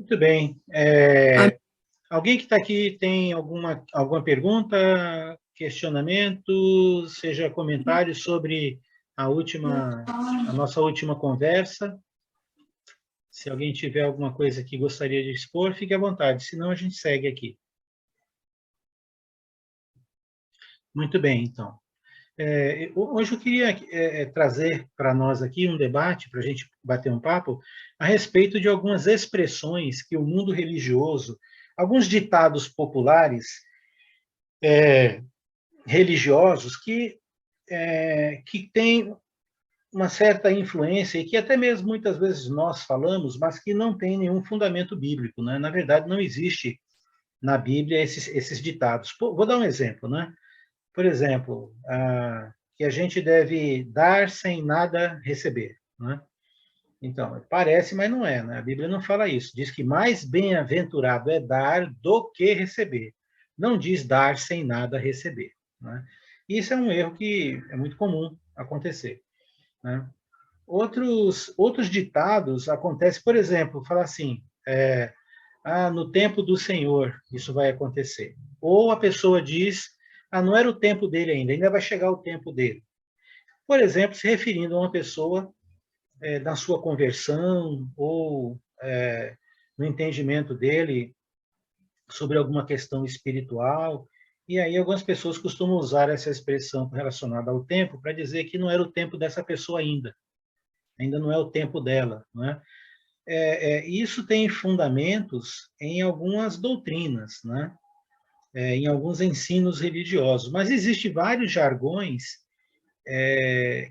Muito bem. A- Alguém que está aqui tem alguma pergunta, questionamento, seja comentário sobre a nossa última conversa? Se alguém tiver alguma coisa que gostaria de expor, fique à vontade, senão a gente segue aqui. Muito bem, então. Hoje eu queria trazer para nós aqui um debate, para a gente bater um papo, a respeito de algumas expressões que o mundo religioso, alguns ditados populares religiosos que têm uma certa influência e que até mesmo muitas vezes nós falamos, mas que não tem nenhum fundamento bíblico, né? Na verdade, não existe na Bíblia esses ditados. Pô, vou dar um exemplo, né? Por exemplo, que a gente deve dar sem nada receber, né? Então, parece, mas não é, né? A Bíblia não fala isso. Diz que mais bem-aventurado é dar do que receber. Não diz dar sem nada receber, né? Isso é um erro que é muito comum acontecer, né? Outros ditados acontecem, por exemplo, falar assim, no tempo do Senhor isso vai acontecer. Ou a pessoa diz, não era o tempo dele ainda vai chegar o tempo dele. Por exemplo, se referindo a uma pessoa na sua conversão ou no entendimento dele sobre alguma questão espiritual. E aí algumas pessoas costumam usar essa expressão relacionada ao tempo para dizer que não era o tempo dessa pessoa ainda não é o tempo dela, não é? Isso tem fundamentos em algumas doutrinas, né? Em alguns ensinos religiosos, mas existem vários jargões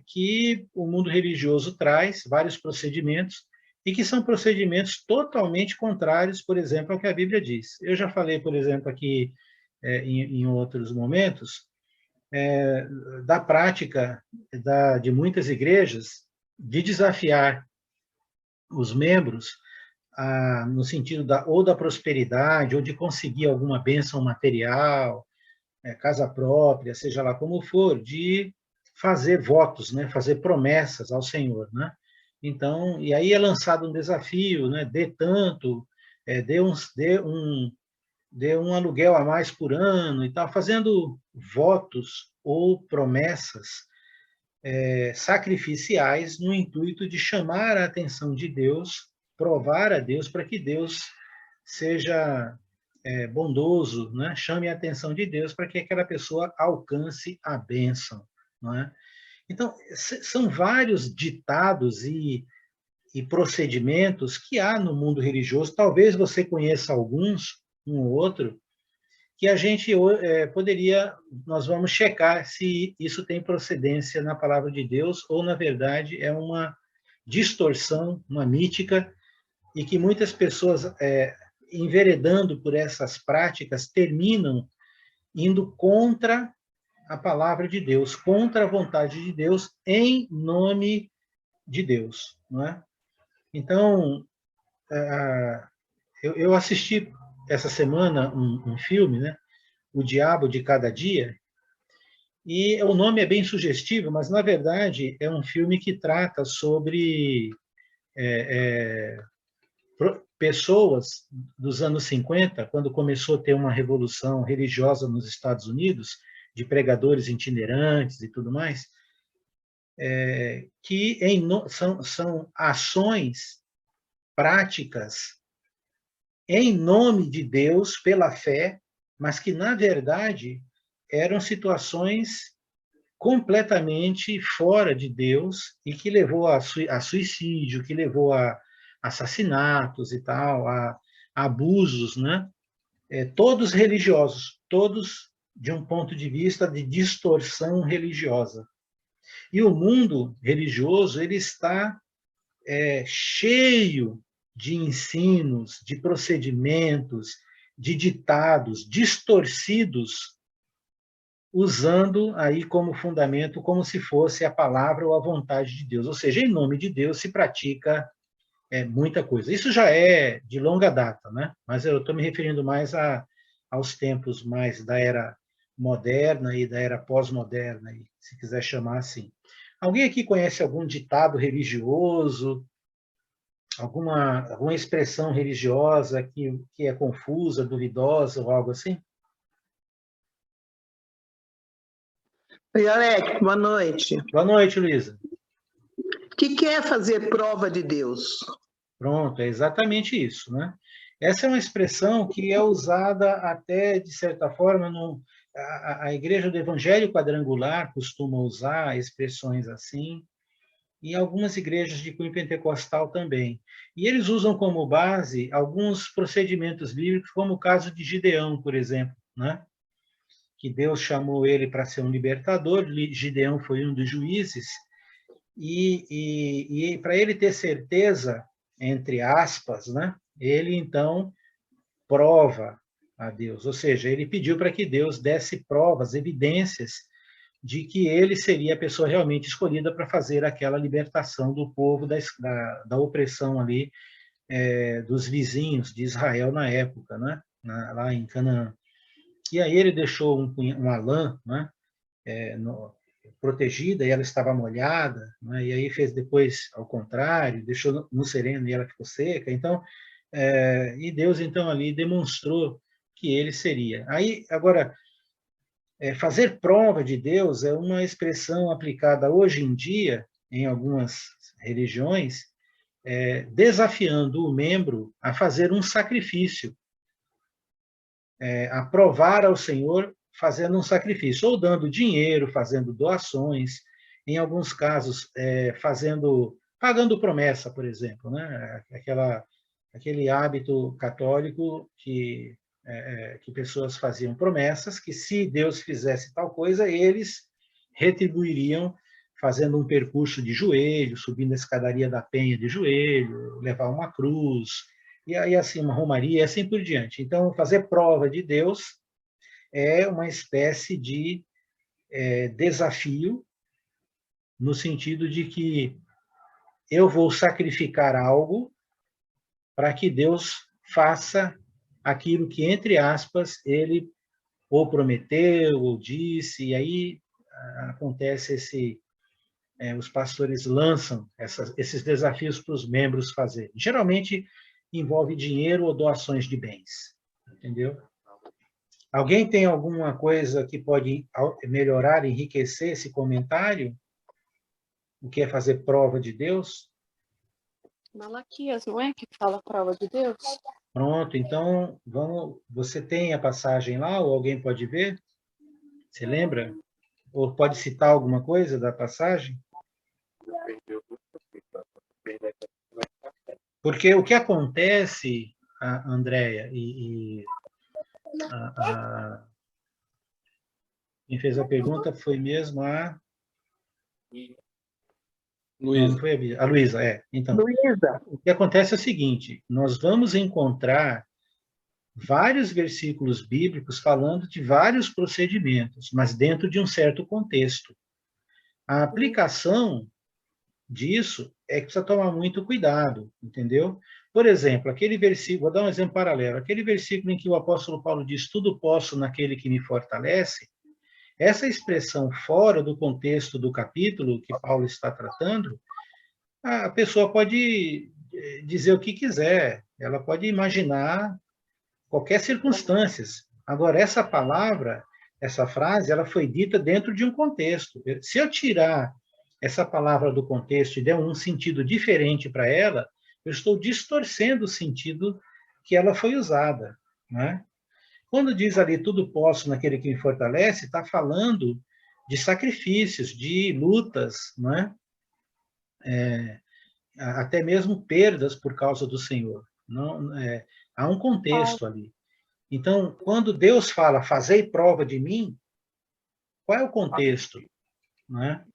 que o mundo religioso traz, vários procedimentos, e que são procedimentos totalmente contrários, por exemplo, ao que a Bíblia diz. Eu já falei, por exemplo, aqui em outros momentos, da prática de muitas igrejas de desafiar os membros no sentido ou da prosperidade, ou de conseguir alguma bênção material, casa própria, seja lá como for, de fazer votos, né, fazer promessas ao Senhor, né? Então, e aí é lançado um desafio, né, dê tanto, dê um aluguel a mais por ano e tal, fazendo votos ou promessas sacrificiais no intuito de chamar a atenção de Deus, provar a Deus para que Deus seja bondoso, né? Chame a atenção de Deus para que aquela pessoa alcance a bênção, não é? Então, são vários ditados e procedimentos que há no mundo religioso, talvez você conheça alguns, um ou outro, que a gente nós vamos checar se isso tem procedência na palavra de Deus ou, na verdade, é uma distorção, uma mítica, e que muitas pessoas, enveredando por essas práticas, terminam indo contra a palavra de Deus, contra a vontade de Deus, em nome de Deus, não é? Então, eu assisti essa semana um filme, né? O Diabo de Cada Dia, e o nome é bem sugestivo, mas na verdade é um filme que trata sobre pessoas dos anos 50, quando começou a ter uma revolução religiosa nos Estados Unidos, de pregadores itinerantes e tudo mais, que são ações práticas em nome de Deus, pela fé, mas que, na verdade, eram situações completamente fora de Deus e que levou a suicídio, que levou a assassinatos e tal, a abusos, né? Todos religiosos, todos de um ponto de vista de distorção religiosa. E o mundo religioso ele está cheio de ensinos, de procedimentos, de ditados distorcidos, usando aí como fundamento, como se fosse a palavra ou a vontade de Deus. Ou seja, em nome de Deus se pratica muita coisa. Isso já é de longa data, né? Mas eu estou me referindo mais aos tempos mais da era moderna e da era pós-moderna, se quiser chamar assim. Alguém aqui conhece algum ditado religioso alguma expressão religiosa que é confusa, duvidosa ou algo assim? Oi, Alex, boa noite. Boa noite, Luísa. O que é fazer prova de Deus? Pronto, é exatamente isso, né? Essa é uma expressão que é usada até, de certa forma, a Igreja do Evangelho Quadrangular costuma usar expressões assim, e algumas igrejas de cunho pentecostal também. E eles usam como base alguns procedimentos bíblicos, como o caso de Gideão, por exemplo, né? Que Deus chamou ele para ser um libertador, Gideão foi um dos juízes, e para ele ter certeza, entre aspas, né? Ele então prova a Deus, ou seja, ele pediu para que Deus desse provas, evidências de que ele seria a pessoa realmente escolhida para fazer aquela libertação do povo da opressão ali dos vizinhos de Israel na época, né? Lá em Canaã. E aí ele deixou uma lã, né? Protegida e ela estava molhada, né? E aí fez depois ao contrário, deixou no sereno e ela ficou seca. Então, e Deus então ali demonstrou que ele seria. Aí agora fazer prova de Deus é uma expressão aplicada hoje em dia em algumas religiões, desafiando o membro a fazer um sacrifício, a provar ao Senhor fazendo um sacrifício, ou dando dinheiro, fazendo doações, em alguns casos pagando promessa, por exemplo, né? Aquele hábito católico que pessoas faziam promessas que se Deus fizesse tal coisa, eles retribuiriam fazendo um percurso de joelho, subindo a escadaria da Penha de joelho, levar uma cruz, e aí assim uma romaria, e assim por diante. Então, fazer prova de Deus é uma espécie de desafio, no sentido de que eu vou sacrificar algo para que Deus faça aquilo que, entre aspas, ele ou prometeu, ou disse, e aí acontece os pastores lançam esses desafios para os membros fazerem. Geralmente envolve dinheiro ou doações de bens, entendeu? Alguém tem alguma coisa que pode melhorar, enriquecer esse comentário? O que é fazer prova de Deus? Malaquias, não é que fala prova de Deus? Pronto, então vamos. Você tem a passagem lá ou alguém pode ver? Você lembra? Ou pode citar alguma coisa da passagem? Porque o que acontece, Andréia, quem fez a pergunta foi mesmo a... Luísa. Não, foi a Luísa, Então, Luísa. O que acontece é o seguinte, nós vamos encontrar vários versículos bíblicos falando de vários procedimentos, mas dentro de um certo contexto. A aplicação disso é que precisa tomar muito cuidado, entendeu? Por exemplo, aquele versículo, vou dar um exemplo paralelo, aquele versículo em que o apóstolo Paulo diz, tudo posso naquele que me fortalece, essa expressão fora do contexto do capítulo que Paulo está tratando, a pessoa pode dizer o que quiser, ela pode imaginar qualquer circunstância. Agora, essa palavra, essa frase, ela foi dita dentro de um contexto. Se eu tirar essa palavra do contexto e der um sentido diferente para ela, eu estou distorcendo o sentido que ela foi usada, né? Quando diz ali tudo posso naquele que me fortalece, está falando de sacrifícios, de lutas, né? Até mesmo perdas por causa do Senhor. Não, há um contexto ali. Então, quando Deus fala, fazei prova de mim, qual é o contexto? Né?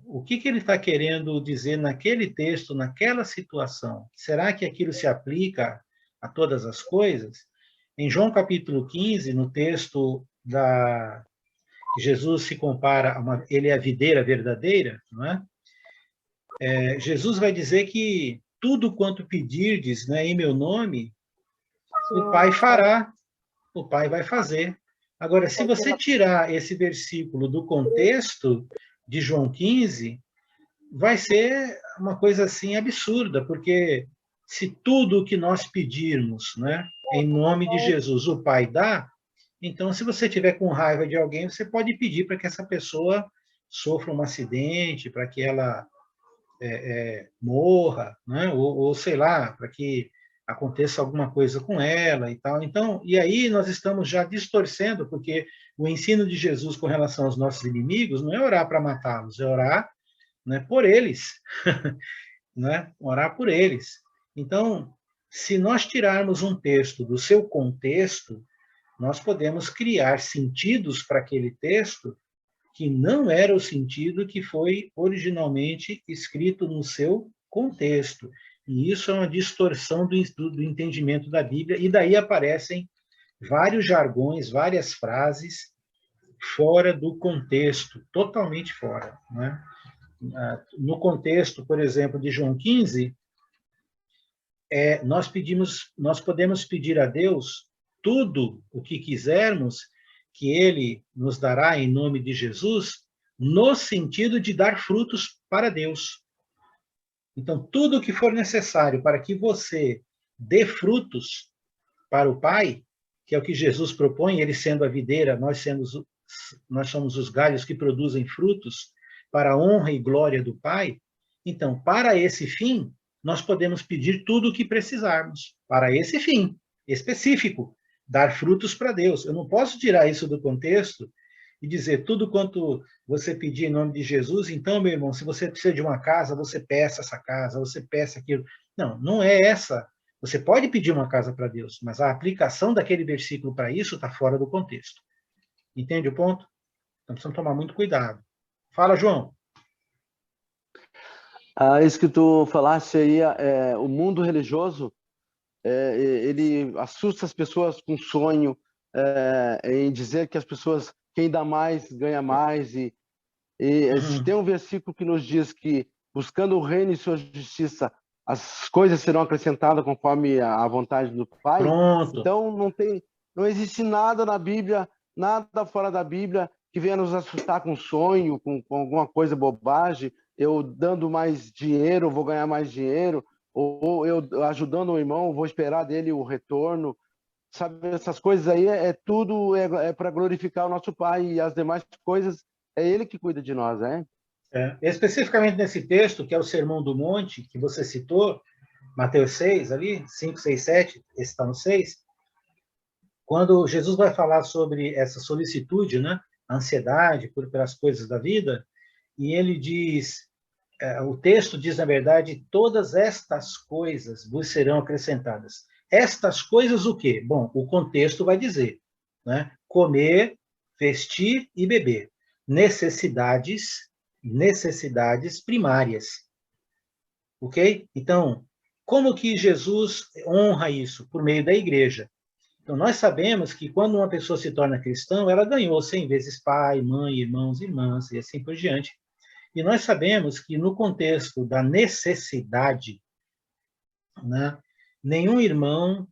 O que ele está querendo dizer naquele texto, naquela situação? Será que aquilo se aplica a todas as coisas? Em João capítulo 15, no texto que Jesus se compara, ele é a videira verdadeira, não é? Jesus vai dizer que tudo quanto pedirdes, né, em meu nome, o Pai fará, o Pai vai fazer. Agora, se você tirar esse versículo do contexto de João 15, vai ser uma coisa assim absurda, porque se tudo o que nós pedirmos, né, em nome de Jesus, o Pai dá, então se você tiver com raiva de alguém, você pode pedir para que essa pessoa sofra um acidente, para que ela morra, né, ou sei lá, para que aconteça alguma coisa com ela e tal. Então, e aí nós estamos já distorcendo, porque o ensino de Jesus com relação aos nossos inimigos não é orar para matá-los, é orar, né, por eles, né, orar por eles. Então, se nós tirarmos um texto do seu contexto, nós podemos criar sentidos para aquele texto que não era o sentido que foi originalmente escrito no seu contexto. E isso é uma distorção do entendimento da Bíblia, e daí aparecem vários jargões, várias frases fora do contexto, totalmente fora, né? No contexto, por exemplo, de João 15, nós podemos pedir a Deus tudo o que quisermos, que Ele nos dará em nome de Jesus, no sentido de dar frutos para Deus. Então, tudo o que for necessário para que você dê frutos para o Pai, que é o que Jesus propõe, Ele sendo a videira, nós somos os galhos que produzem frutos para a honra e glória do Pai. Então, para esse fim, nós podemos pedir tudo o que precisarmos, para esse fim específico, dar frutos para Deus. Eu não posso tirar isso do contexto e dizer tudo quanto você pedir em nome de Jesus, então, meu irmão, se você precisa de uma casa, você peça essa casa, você peça aquilo. Não, não é essa. Você pode pedir uma casa para Deus, mas a aplicação daquele versículo para isso está fora do contexto. Entende o ponto? Então, precisamos tomar muito cuidado. Fala, João. Isso que tu falaste aí, o mundo religioso, ele assusta as pessoas com sonho, em dizer que as pessoas, quem dá mais, ganha mais. Tem um versículo que nos diz que, buscando o reino e sua justiça, as coisas serão acrescentadas conforme a vontade do Pai. Pronto. Então, não existe nada na Bíblia, nada fora da Bíblia, que venha nos assustar com sonho, com alguma coisa bobagem. Eu dando mais dinheiro, vou ganhar mais dinheiro, ou eu ajudando o irmão, vou esperar dele o retorno. Sabe, essas coisas aí tudo para glorificar o nosso Pai, e as demais coisas é Ele que cuida de nós, né? Especificamente nesse texto, que é o Sermão do Monte, que você citou, Mateus 6, ali, 5, 6, 7, esse está no 6, quando Jesus vai falar sobre essa solicitude, né, a ansiedade pelas coisas da vida, e ele diz, o texto diz, na verdade, todas estas coisas vos serão acrescentadas. Estas coisas o quê? Bom, o contexto vai dizer, né, comer, vestir e beber. Necessidades primárias. Ok? Então, como que Jesus honra isso? Por meio da igreja. Então, nós sabemos que quando uma pessoa se torna cristã, ela ganhou 100 vezes pai, mãe, irmãos, irmãs, e assim por diante. E nós sabemos que no contexto da necessidade, né, nenhum irmão,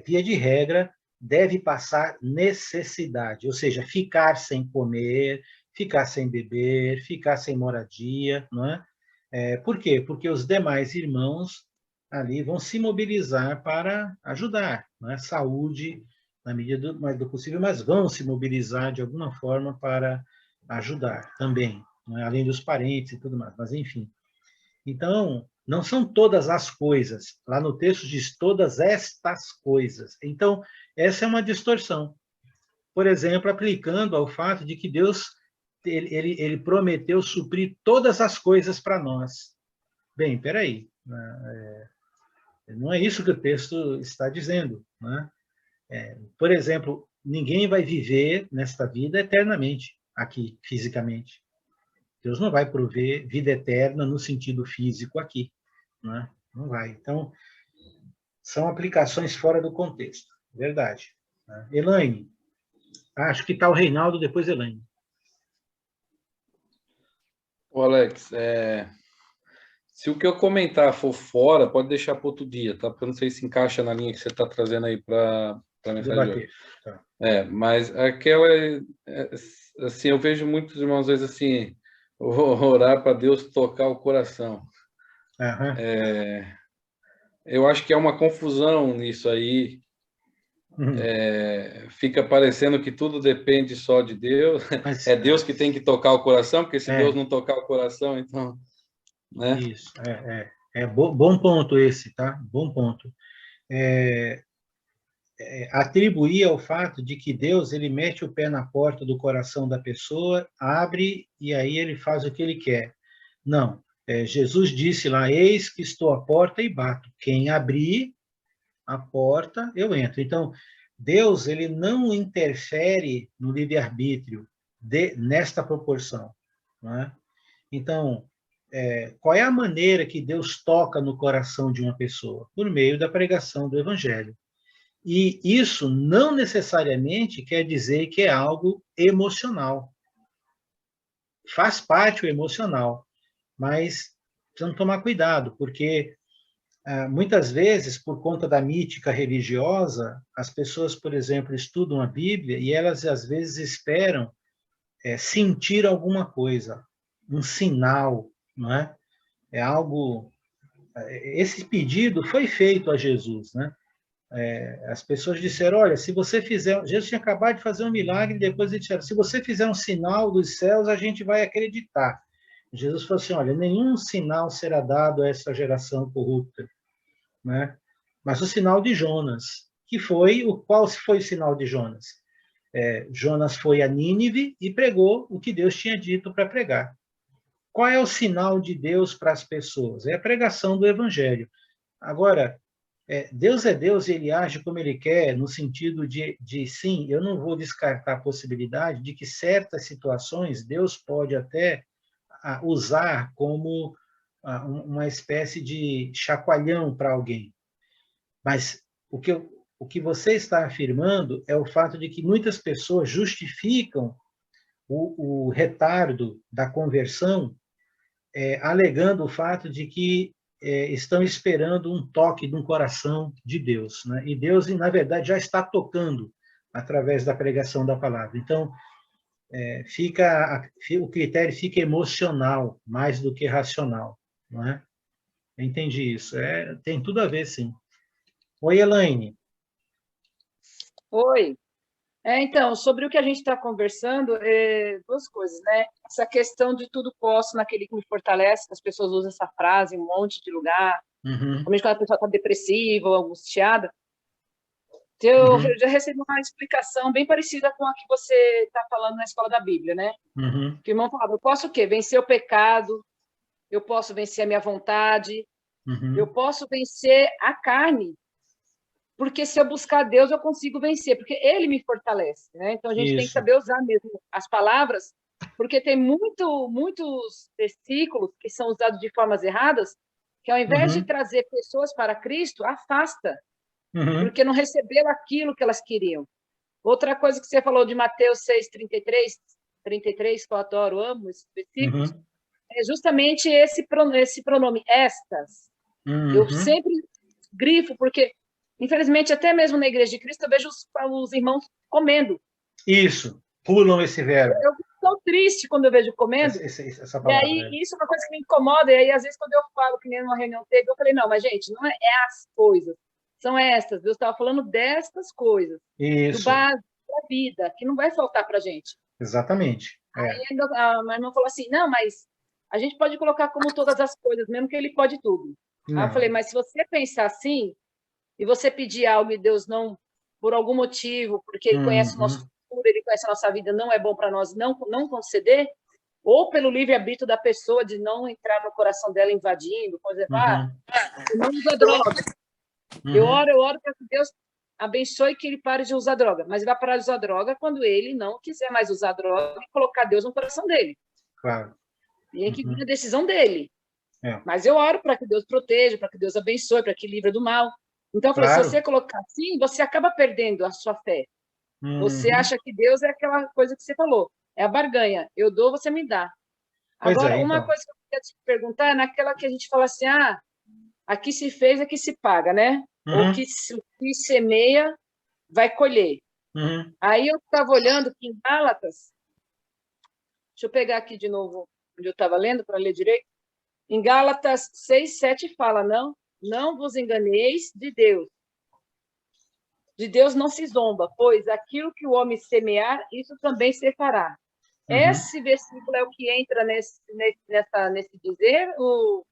via de regra, deve passar necessidade, ou seja, ficar sem comer, ficar sem beber, ficar sem moradia, não é? Por quê? Porque os demais irmãos ali vão se mobilizar para ajudar, não é? Saúde, na medida do possível, mas vão se mobilizar de alguma forma para ajudar também, não é? Além dos parentes e tudo mais, mas enfim. Então, não são todas as coisas. Lá no texto diz todas estas coisas. Então, essa é uma distorção. Por exemplo, aplicando ao fato de que Deus ele prometeu suprir todas as coisas para nós. Bem, peraí. Não é isso que o texto está dizendo, né? Por exemplo, ninguém vai viver nesta vida eternamente, aqui, fisicamente. Deus não vai prover vida eterna no sentido físico aqui, né? Não vai. Então, são aplicações fora do contexto, verdade. Né? Elaine, acho que está o Reinaldo, depois Elaine. Ô Alex, se o que eu comentar for fora, pode deixar para outro dia, tá? Porque eu não sei se encaixa na linha que você está trazendo aí para a mensagem de hoje. Tá. Mas aquela, assim, eu vejo muitos irmãos, às vezes, assim, orar para Deus tocar o coração. Aham. Eu acho que é uma confusão nisso aí. Uhum. Fica parecendo que tudo depende só de Deus. Mas, É Deus que tem que tocar o coração, porque se é, Deus não tocar o coração, então, né? isso, bom ponto esse, tá? Bom ponto. Atribuir ao fato de que Deus ele mete o pé na porta do coração da pessoa, abre e aí ele faz o que ele quer. Não. Jesus disse lá: Eis que estou à porta e bato. Quem abrir a porta, eu entro. Então, Deus ele não interfere no livre-arbítrio nesta proporção. Não é? Então, qual é a maneira que Deus toca no coração de uma pessoa? Por meio da pregação do Evangelho. E isso não necessariamente quer dizer que é algo emocional. Faz parte o emocional, mas precisamos tomar cuidado, porque muitas vezes, por conta da mítica religiosa, as pessoas, por exemplo, estudam a Bíblia e elas às vezes esperam sentir alguma coisa, um sinal, não é? É algo. Esse pedido foi feito a Jesus, né? As pessoas disseram: olha, se você fizer. Jesus tinha acabado de fazer um milagre, e depois ele disseram: se você fizer um sinal dos céus, a gente vai acreditar. Jesus falou assim: olha, nenhum sinal será dado a essa geração corrupta, né? Mas o sinal de Jonas, que foi qual foi o sinal de Jonas? Jonas foi a Nínive e pregou o que Deus tinha dito para pregar. Qual é o sinal de Deus para as pessoas? É a pregação do Evangelho. Agora, Deus é Deus e ele age como ele quer, no sentido de sim, eu não vou descartar a possibilidade de que certas situações Deus pode até usar como uma espécie de chacoalhão para alguém. Mas o que você está afirmando é o fato de que muitas pessoas justificam o retardo da conversão alegando o fato de que estão esperando um toque de um coração de Deus, né? E Deus, na verdade, já está tocando através da pregação da palavra. Então, o critério fica emocional mais do que racional, não é? Eu entendi isso. Tem tudo a ver, sim. Oi, Elaine. Oi. Então, sobre o que a gente está conversando, duas coisas, né? Essa questão de tudo posso naquele que me fortalece, as pessoas usam essa frase em um monte de lugar, principalmente quando a pessoa está depressiva ou angustiada. Eu já recebi uma explicação bem parecida com a que você está falando na escola da Bíblia, né? Que o irmão falava: eu posso o quê? Vencer o pecado, eu posso vencer a minha vontade, eu posso vencer a carne, porque se eu buscar Deus, eu consigo vencer, porque Ele me fortalece, né? Então, a gente tem que saber usar mesmo as palavras, porque tem muitos versículos que são usados de formas erradas, que ao invés de trazer pessoas para Cristo, afasta, porque não recebeu aquilo que elas queriam. Outra coisa que você falou de Mateus 6:33, que eu adoro, amo esses versículos, é justamente esse pronome, estas. Eu sempre grifo, porque infelizmente, até mesmo na Igreja de Cristo, eu vejo os irmãos comendo. Isso, pulam esse verbo. Eu fico tão triste quando eu vejo comendo. Essa palavra, e aí, isso é uma coisa que me incomoda. E aí, às vezes, quando eu falo, que nem numa reunião teve, eu falei: não, mas, gente, não é as coisas, são estas. Deus estava falando destas coisas. Isso. Do básico da vida, que não vai faltar para a gente. Exatamente. Aí a minha irmã falou assim: não, mas a gente pode colocar como todas as coisas, mesmo que ele pode tudo. Aí eu falei: mas se você pensar assim, e você pedir algo e Deus não, por algum motivo, porque Ele conhece o nosso futuro, Ele conhece a nossa vida, não é bom para nós não conceder, ou pelo livre-arbítrio da pessoa de não entrar no coração dela invadindo, por exemplo, não usa droga. Eu oro para que Deus abençoe que ele pare de usar droga, mas ele vai parar de usar droga quando ele não quiser mais usar droga e colocar Deus no coração dele. Claro. E é que vem a decisão dele. Mas eu oro para que Deus proteja, para que Deus abençoe, para que livre do mal. Então, eu falei: se você colocar assim, você acaba perdendo a sua fé. Você acha que Deus é aquela coisa que você falou, é a barganha, eu dou, você me dá. Agora, uma coisa que eu queria te perguntar é naquela que a gente fala assim: aqui se fez, aqui se paga, né? Ou que se semeia, vai colher. Aí eu estava olhando aqui em Gálatas, deixa eu pegar aqui de novo onde eu estava lendo, para ler direito. Em Gálatas 6, 7 fala, não vos enganeis de Deus. De Deus não se zomba, pois aquilo que o homem semear, isso também se fará. Esse versículo é o que entra nesse dizer? O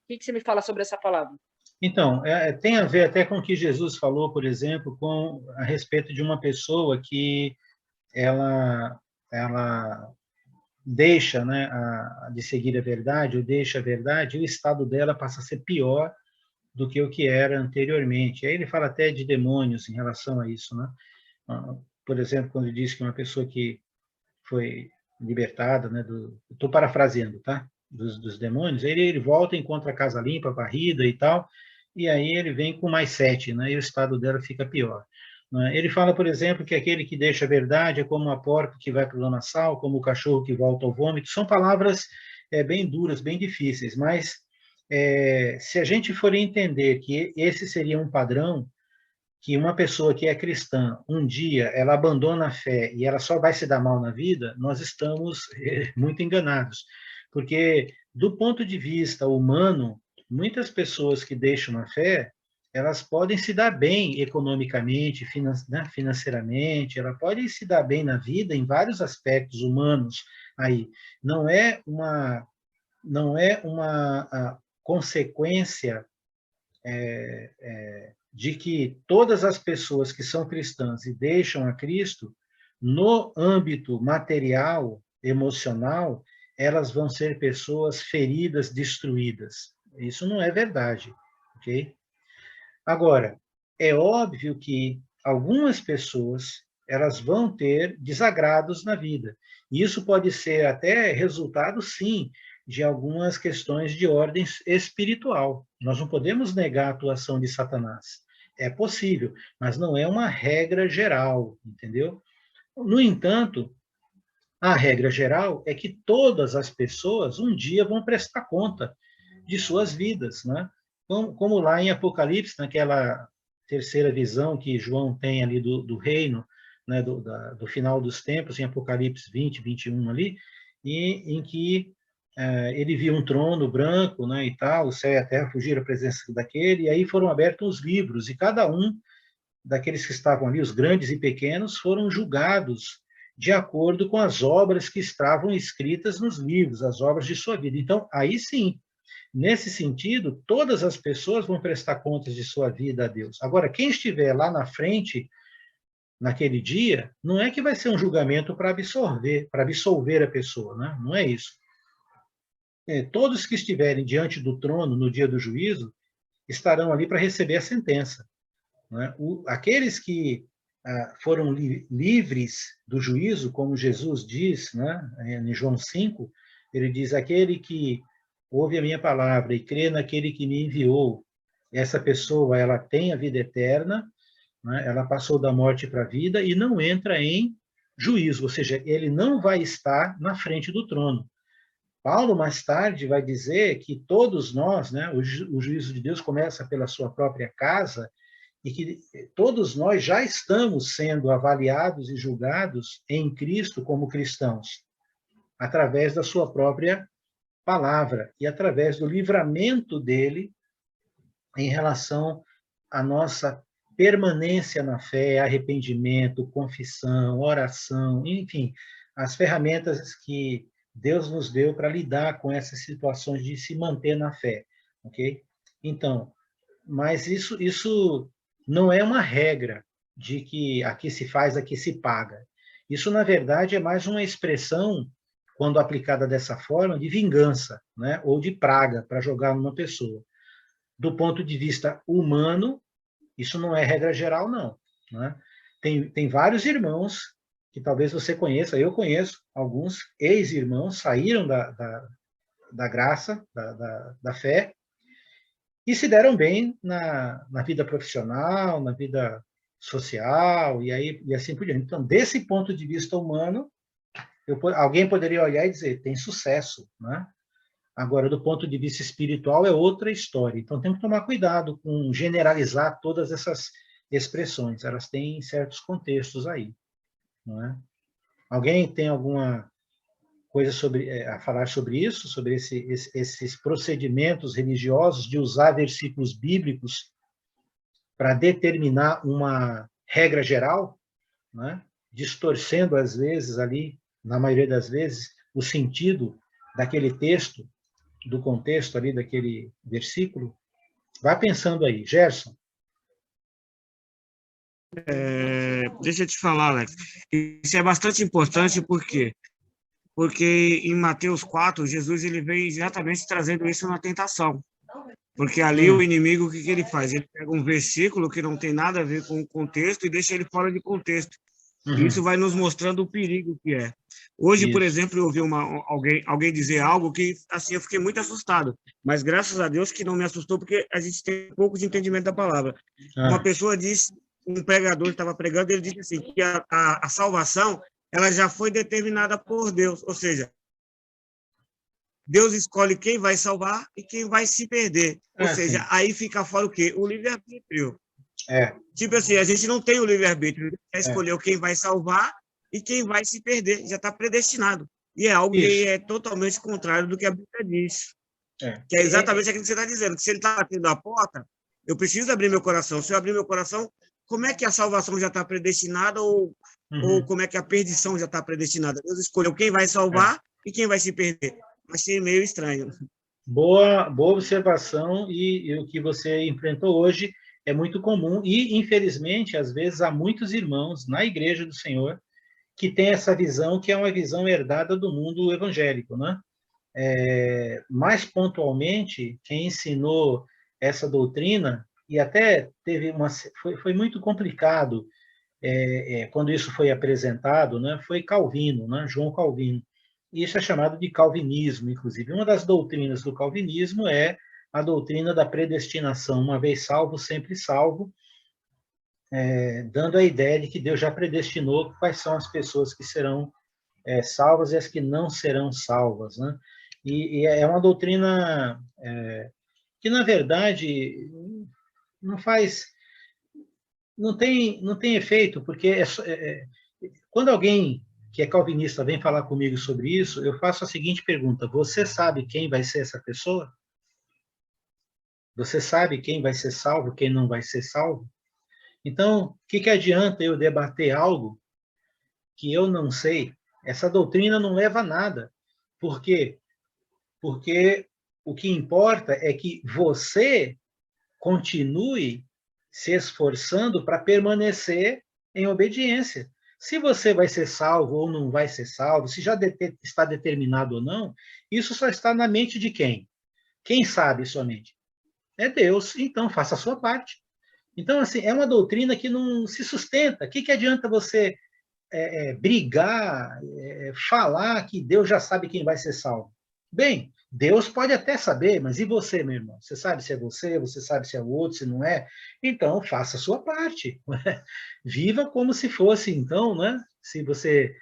que você me fala sobre essa palavra? Então, tem a ver até com o que Jesus falou, por exemplo, a respeito de uma pessoa que ela deixa, né, de seguir a verdade, ou deixa a verdade, e o estado dela passa a ser pior do que o que era anteriormente. Aí ele fala até de demônios em relação a isso, né? Por exemplo, quando ele diz que uma pessoa que foi libertada, né, estou parafraseando, tá? Dos demônios, ele volta, encontra a casa limpa, varrida e tal, e aí ele vem com mais 7, né? E o estado dela fica pior. Né? Ele fala, por exemplo, que aquele que deixa a verdade é como a porca que vai para o lamaçal, como o cachorro que volta ao vômito. São palavras bem duras, bem difíceis, mas se a gente for entender que esse seria um padrão, que uma pessoa que é cristã, um dia ela abandona a fé e ela só vai se dar mal na vida, nós estamos muito enganados. Porque, do ponto de vista humano, muitas pessoas que deixam a fé, elas podem se dar bem economicamente, financeiramente, elas podem se dar bem na vida em vários aspectos humanos. Aí não é uma consequência de que todas as pessoas que são cristãs e deixam a Cristo, no âmbito material, emocional, elas vão ser pessoas feridas, destruídas. Isso não é verdade, ok? Agora, é óbvio que algumas pessoas elas vão ter desagrados na vida. E isso pode ser até resultado, sim, de algumas questões de ordem espiritual. Nós não podemos negar a atuação de Satanás. É possível, mas não é uma regra geral, entendeu? No entanto, a regra geral é que todas as pessoas um dia vão prestar conta de suas vidas, né? Como lá em Apocalipse, naquela terceira visão que João tem ali do reino, né, do final dos tempos, em Apocalipse 20, 21 ali, e em que ele viu um trono branco, né, e tal, o céu e a terra fugiram à presença daquele, e aí foram abertos os livros, e cada um daqueles que estavam ali, os grandes e pequenos, foram julgados de acordo com as obras que estavam escritas nos livros, as obras de sua vida. Então, aí sim, nesse sentido, todas as pessoas vão prestar contas de sua vida a Deus. Agora, quem estiver lá na frente, naquele dia, não é que vai ser um julgamento para absolver a pessoa, né? Não é isso. Todos que estiverem diante do trono no dia do juízo estarão ali para receber a sentença. Né? Aqueles que foram livres do juízo, como Jesus diz, né, em João 5, ele diz, aquele que ouve a minha palavra e crê naquele que me enviou, essa pessoa ela tem a vida eterna, né, ela passou da morte para a vida e não entra em juízo, ou seja, ele não vai estar na frente do trono. Paulo, mais tarde, vai dizer que todos nós, né, o juízo de Deus começa pela sua própria casa, e que todos nós já estamos sendo avaliados e julgados em Cristo como cristãos, através da sua própria palavra e através do livramento dele em relação à nossa permanência na fé, arrependimento, confissão, oração, enfim, as ferramentas que Deus nos deu para lidar com essas situações de se manter na fé, ok? Então, mas isso não é uma regra de que aqui se faz, aqui se paga. Isso, na verdade, é mais uma expressão, quando aplicada dessa forma, de vingança, né? Ou de praga para jogar numa pessoa. Do ponto de vista humano, isso não é regra geral, não. Né? Tem vários irmãos que talvez você conheça, eu conheço alguns ex-irmãos, saíram da graça, da fé, e se deram bem na vida profissional, na vida social, e assim por diante. Então, desse ponto de vista humano, alguém poderia olhar e dizer, tem sucesso, né? Agora, do ponto de vista espiritual, é outra história. Então, temos que tomar cuidado com generalizar todas essas expressões. Elas têm certos contextos aí, não é? Alguém tem alguma coisa a falar sobre isso, sobre esses procedimentos religiosos de usar versículos bíblicos para determinar uma regra geral, né? Distorcendo, às vezes, ali, na maioria das vezes, o sentido daquele texto, do contexto ali daquele versículo. Vá pensando aí. Gerson. Deixa eu te falar, Alex. Isso é bastante importante, por quê? Porque em Mateus 4, Jesus ele vem exatamente trazendo isso na tentação. Porque ali o inimigo, o que ele faz? Ele pega um versículo que não tem nada a ver com o contexto e deixa ele fora de contexto. Isso vai nos mostrando o perigo que é. Hoje, por exemplo, eu ouvi alguém dizer algo que, assim, eu fiquei muito assustado. Mas, graças a Deus, que não me assustou, porque a gente tem um pouco de entendimento da palavra. Uma pessoa disse, um pregador estava pregando, ele disse assim, que a salvação, ela já foi determinada por Deus. Ou seja, Deus escolhe quem vai salvar e quem vai se perder. Ou seja, aí fica fora o quê? O livre-arbítrio. Tipo assim, a gente não tem o livre-arbítrio, já escolheu quem vai salvar e quem vai se perder, já está predestinado. E é algo que é totalmente contrário do que a Bíblia diz. Que é exatamente aquilo que você está dizendo, que se ele está batendo a porta, eu preciso abrir meu coração. Se eu abrir meu coração, como é que a salvação já está predestinada ou como é que a perdição já está predestinada? Deus escolheu quem vai salvar e quem vai se perder. Achei meio estranho. Boa observação, e o que você enfrentou hoje é muito comum, e, infelizmente, às vezes, há muitos irmãos na Igreja do Senhor que têm essa visão, que é uma visão herdada do mundo evangélico, né? Mais pontualmente, quem ensinou essa doutrina, e até foi muito complicado quando isso foi apresentado, né? Foi Calvino, né? João Calvino. Isso é chamado de calvinismo, inclusive. Uma das doutrinas do calvinismo é a doutrina da predestinação, uma vez salvo, sempre salvo, dando a ideia de que Deus já predestinou quais são as pessoas que serão salvas e as que não serão salvas, né? E é uma doutrina que, na verdade, não tem efeito, porque quando alguém que é calvinista vem falar comigo sobre isso, eu faço a seguinte pergunta: você sabe quem vai ser essa pessoa? Você sabe quem vai ser salvo, quem não vai ser salvo? Então, o que adianta eu debater algo que eu não sei? Essa doutrina não leva a nada. Por quê? Porque o que importa é que você continue se esforçando para permanecer em obediência. Se você vai ser salvo ou não vai ser salvo, se já está determinado ou não, isso só está na mente de quem? Quem sabe somente? É Deus. Então, faça a sua parte. Então, assim, é uma doutrina que não se sustenta. O que adianta você brigar, falar que Deus já sabe quem vai ser salvo? Bem, Deus pode até saber, mas e você, meu irmão? Você sabe se é você sabe se é o outro, se não é? Então, faça a sua parte. Viva como se fosse, então, né? Se você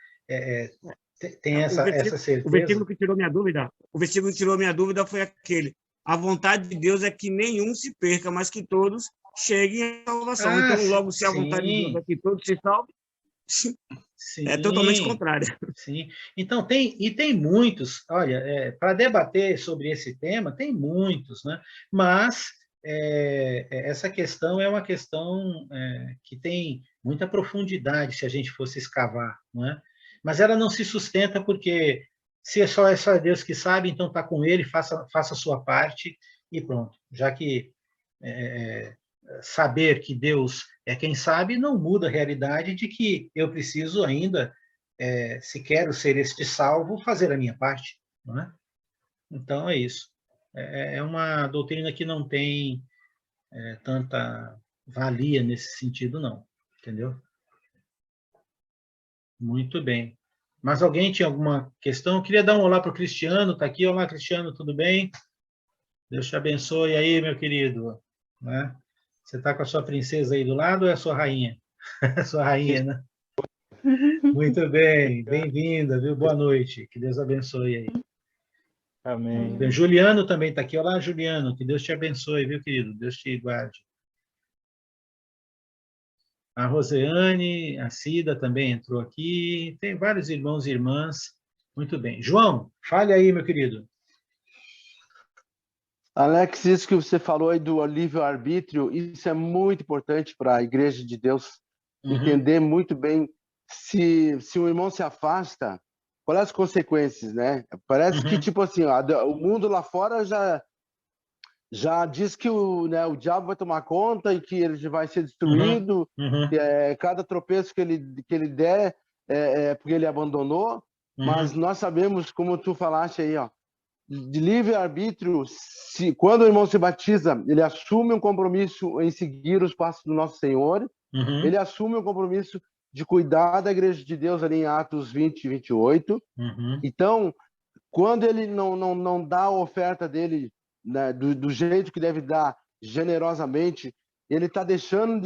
tem essa certeza. O versículo que tirou minha dúvida foi aquele: a vontade de Deus é que nenhum se perca, mas que todos cheguem à salvação. Então, logo, se a vontade de Deus é que todos se salvem, é totalmente contrário. Sim. Então, tem muitos, olha, para debater sobre esse tema, tem muitos, né? Mas essa questão é uma questão que tem muita profundidade, se a gente fosse escavar, não é? Mas ela não se sustenta porque, se é só Deus que sabe, então está com ele, faça a sua parte e pronto. Já que saber que Deus é quem sabe não muda a realidade de que eu preciso ainda, se quero ser este salvo, fazer a minha parte, não é? Então é isso. É uma doutrina que não tem tanta valia nesse sentido, não. Entendeu? Muito bem. Mas alguém tinha alguma questão? Eu queria dar um olá para o Cristiano, está aqui. Olá, Cristiano, tudo bem? Deus te abençoe aí, meu querido. Né? Você está com a sua princesa aí do lado ou é a sua rainha? Sua rainha, né? Muito bem, bem-vinda, viu? Boa noite, que Deus abençoe aí. Amém. Bem, Juliano também está aqui. Olá, Juliano, que Deus te abençoe, viu, querido? Deus te guarde. A Roseane, a Cida também entrou aqui. Tem vários irmãos e irmãs. Muito bem. João, fale aí, meu querido. Alex, isso que você falou aí do livre-arbítrio, isso é muito importante para a Igreja de Deus entender muito bem se o irmão se afasta, quais as consequências, né? Parece que, tipo assim, o mundo lá fora já diz que o diabo vai tomar conta e que ele vai ser destruído, cada tropeço que ele der é porque ele abandonou, mas nós sabemos, como tu falaste aí, ó, de livre-arbítrio, quando o irmão se batiza, ele assume um compromisso em seguir os passos do nosso Senhor, ele assume um compromisso de cuidar da Igreja de Deus ali em Atos 20 e 28. Então, quando ele não dá a oferta dele, né, do jeito que deve dar, generosamente, ele está deixando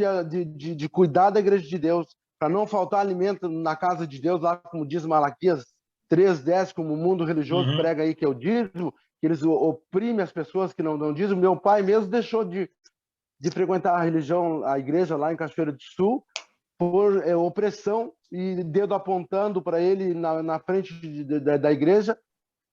de cuidar da Igreja de Deus, para não faltar alimento na casa de Deus, lá como diz Malaquias 3:10, como o mundo religioso prega aí, que é o dízimo, que eles oprimem as pessoas que não dão dízimo. Meu pai mesmo deixou de frequentar a igreja lá em Cachoeira do Sul, por opressão e dedo apontando para ele na frente da igreja,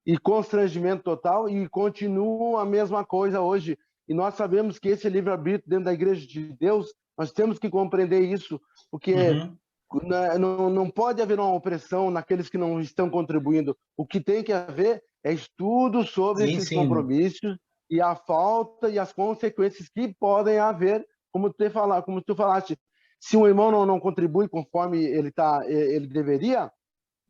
e constrangimento total, e continua a mesma coisa hoje. E nós sabemos que esse livre-arbítrio dentro da Igreja de Deus, nós temos que compreender isso, porque não pode haver uma opressão naqueles que não estão contribuindo. O que tem que haver é estudo sobre esses compromissos e a falta e as consequências que podem haver, como tu falaste. Se um irmão não contribui conforme ele deveria,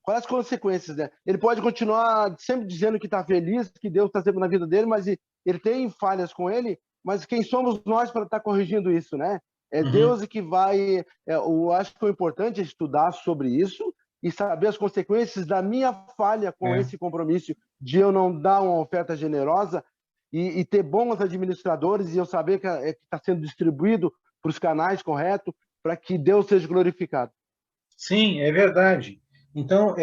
quais as consequências, né? Ele pode continuar sempre dizendo que está feliz, que Deus está sempre na vida dele, mas ele tem falhas com ele, mas quem somos nós para estar corrigindo isso, né? É Deus que vai... eu acho que o importante é estudar sobre isso e saber as consequências da minha falha com esse compromisso de eu não dar uma oferta generosa e ter bons administradores e eu saber que está sendo distribuído para os canais corretos para que Deus seja glorificado. Sim, é verdade. Então,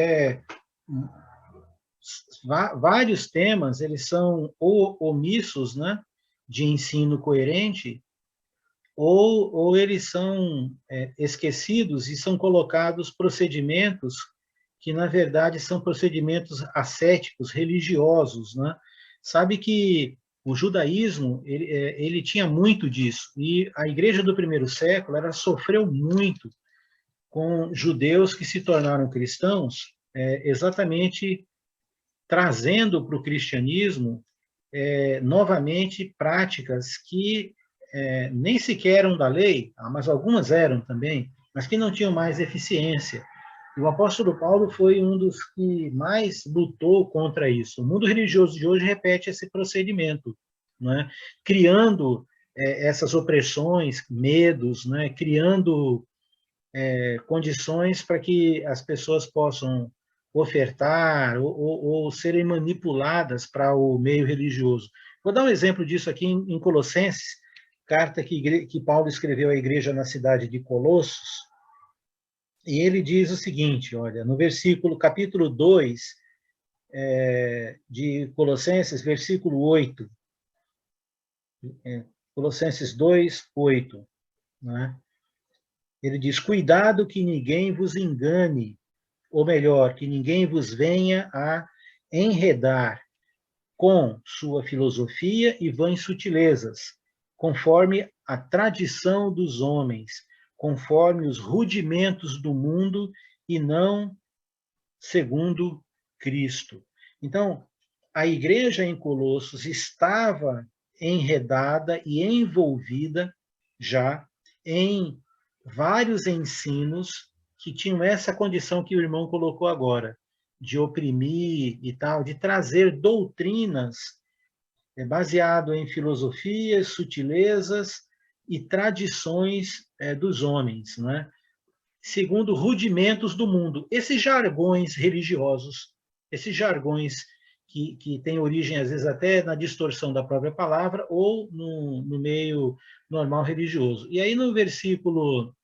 vários temas, eles são ou omissos, né, de ensino coerente, ou eles são esquecidos e são colocados procedimentos que, na verdade, são procedimentos ascéticos, religiosos, né? Sabe que o judaísmo, ele tinha muito disso, e a igreja do primeiro século, ela sofreu muito com judeus que se tornaram cristãos, exatamente trazendo para o cristianismo novamente práticas que nem sequer eram da lei, mas algumas eram também, mas que não tinham mais eficiência. E o apóstolo Paulo foi um dos que mais lutou contra isso. O mundo religioso de hoje repete esse procedimento, né? Criando essas opressões, medos, né? Criando condições para que as pessoas possam ofertar ou serem manipuladas para o meio religioso. Vou dar um exemplo disso aqui em Colossenses, carta que Paulo escreveu à igreja na cidade de Colossos, e ele diz o seguinte, olha, no capítulo 2 de Colossenses, versículo 8, Colossenses 2, 8, né? Ele diz, cuidado que ninguém vos engane, ou melhor, que ninguém vos venha a enredar com sua filosofia e vãs sutilezas, conforme a tradição dos homens, conforme os rudimentos do mundo e não segundo Cristo. Então, a igreja em Colossos estava enredada e envolvida já em vários ensinos que tinham essa condição que o irmão colocou agora, de oprimir e tal, de trazer doutrinas baseado em filosofias, sutilezas e tradições dos homens, né? Segundo rudimentos do mundo. Esses jargões religiosos, esses jargões que têm origem, às vezes, até na distorção da própria palavra ou no meio normal religioso. E aí, no versículo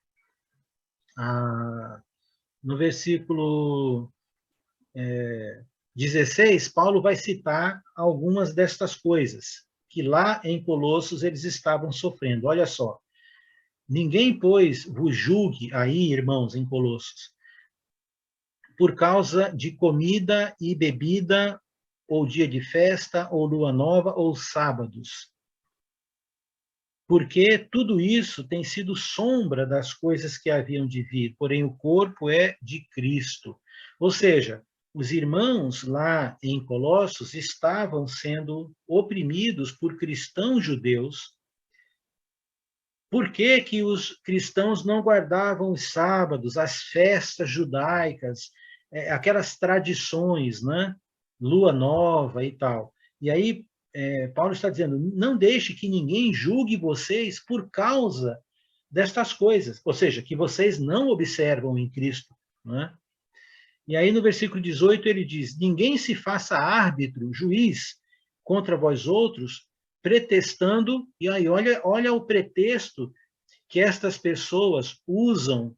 16, Paulo vai citar algumas destas coisas que lá em Colossos eles estavam sofrendo. Olha só. Ninguém, pois, vos julgue aí, irmãos, em Colossos, por causa de comida e bebida, ou dia de festa, ou lua nova, ou sábados. Porque tudo isso tem sido sombra das coisas que haviam de vir, porém o corpo é de Cristo. Ou seja, os irmãos lá em Colossos estavam sendo oprimidos por cristãos judeus. Por que que os cristãos não guardavam os sábados, as festas judaicas, aquelas tradições, né? Lua nova e tal? E aí, Paulo está dizendo, não deixe que ninguém julgue vocês por causa destas coisas, ou seja, que vocês não observam em Cristo, né? E aí no versículo 18 ele diz, ninguém se faça árbitro, juiz, contra vós outros, pretextando, e aí olha o pretexto que estas pessoas usam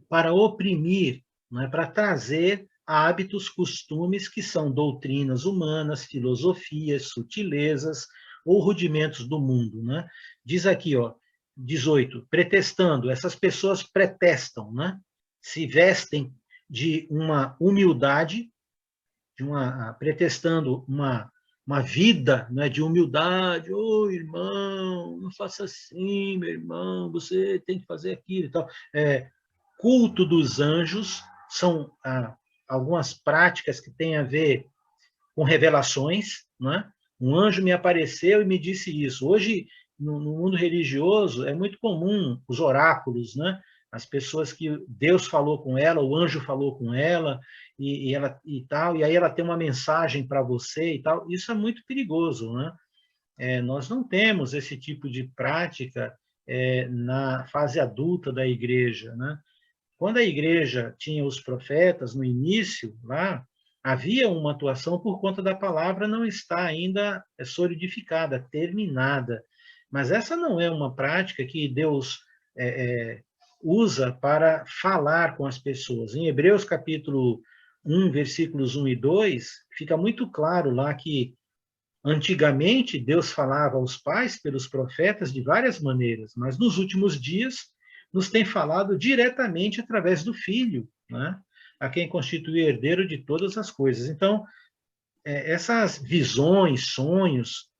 para oprimir, né, para trazer hábitos, costumes que são doutrinas humanas, filosofias, sutilezas ou rudimentos do mundo, né? Diz aqui, ó, 18, pretextando, essas pessoas pretextam, né? Se vestem de uma humildade, pretextando uma vida, né, de humildade. Ô, irmão, não faça assim, meu irmão, você tem que fazer aquilo e tal. Culto dos anjos são algumas práticas que têm a ver com revelações, né? Um anjo me apareceu e me disse isso. Hoje, no mundo religioso, é muito comum os oráculos, né? As pessoas que Deus falou com ela, o anjo falou com ela, e ela e tal, e aí ela tem uma mensagem para você e tal. Isso é muito perigoso, né? Nós não temos esse tipo de prática na fase adulta da igreja, né? Quando a igreja tinha os profetas no início, lá havia uma atuação por conta da palavra não está ainda solidificada, terminada. Mas essa não é uma prática que Deus usa para falar com as pessoas. Em Hebreus capítulo 1, versículos 1 e 2, fica muito claro lá que antigamente Deus falava aos pais pelos profetas de várias maneiras, mas nos últimos dias nos tem falado diretamente através do Filho, né? A quem constitui herdeiro de todas as coisas. Então, essas visões, sonhos,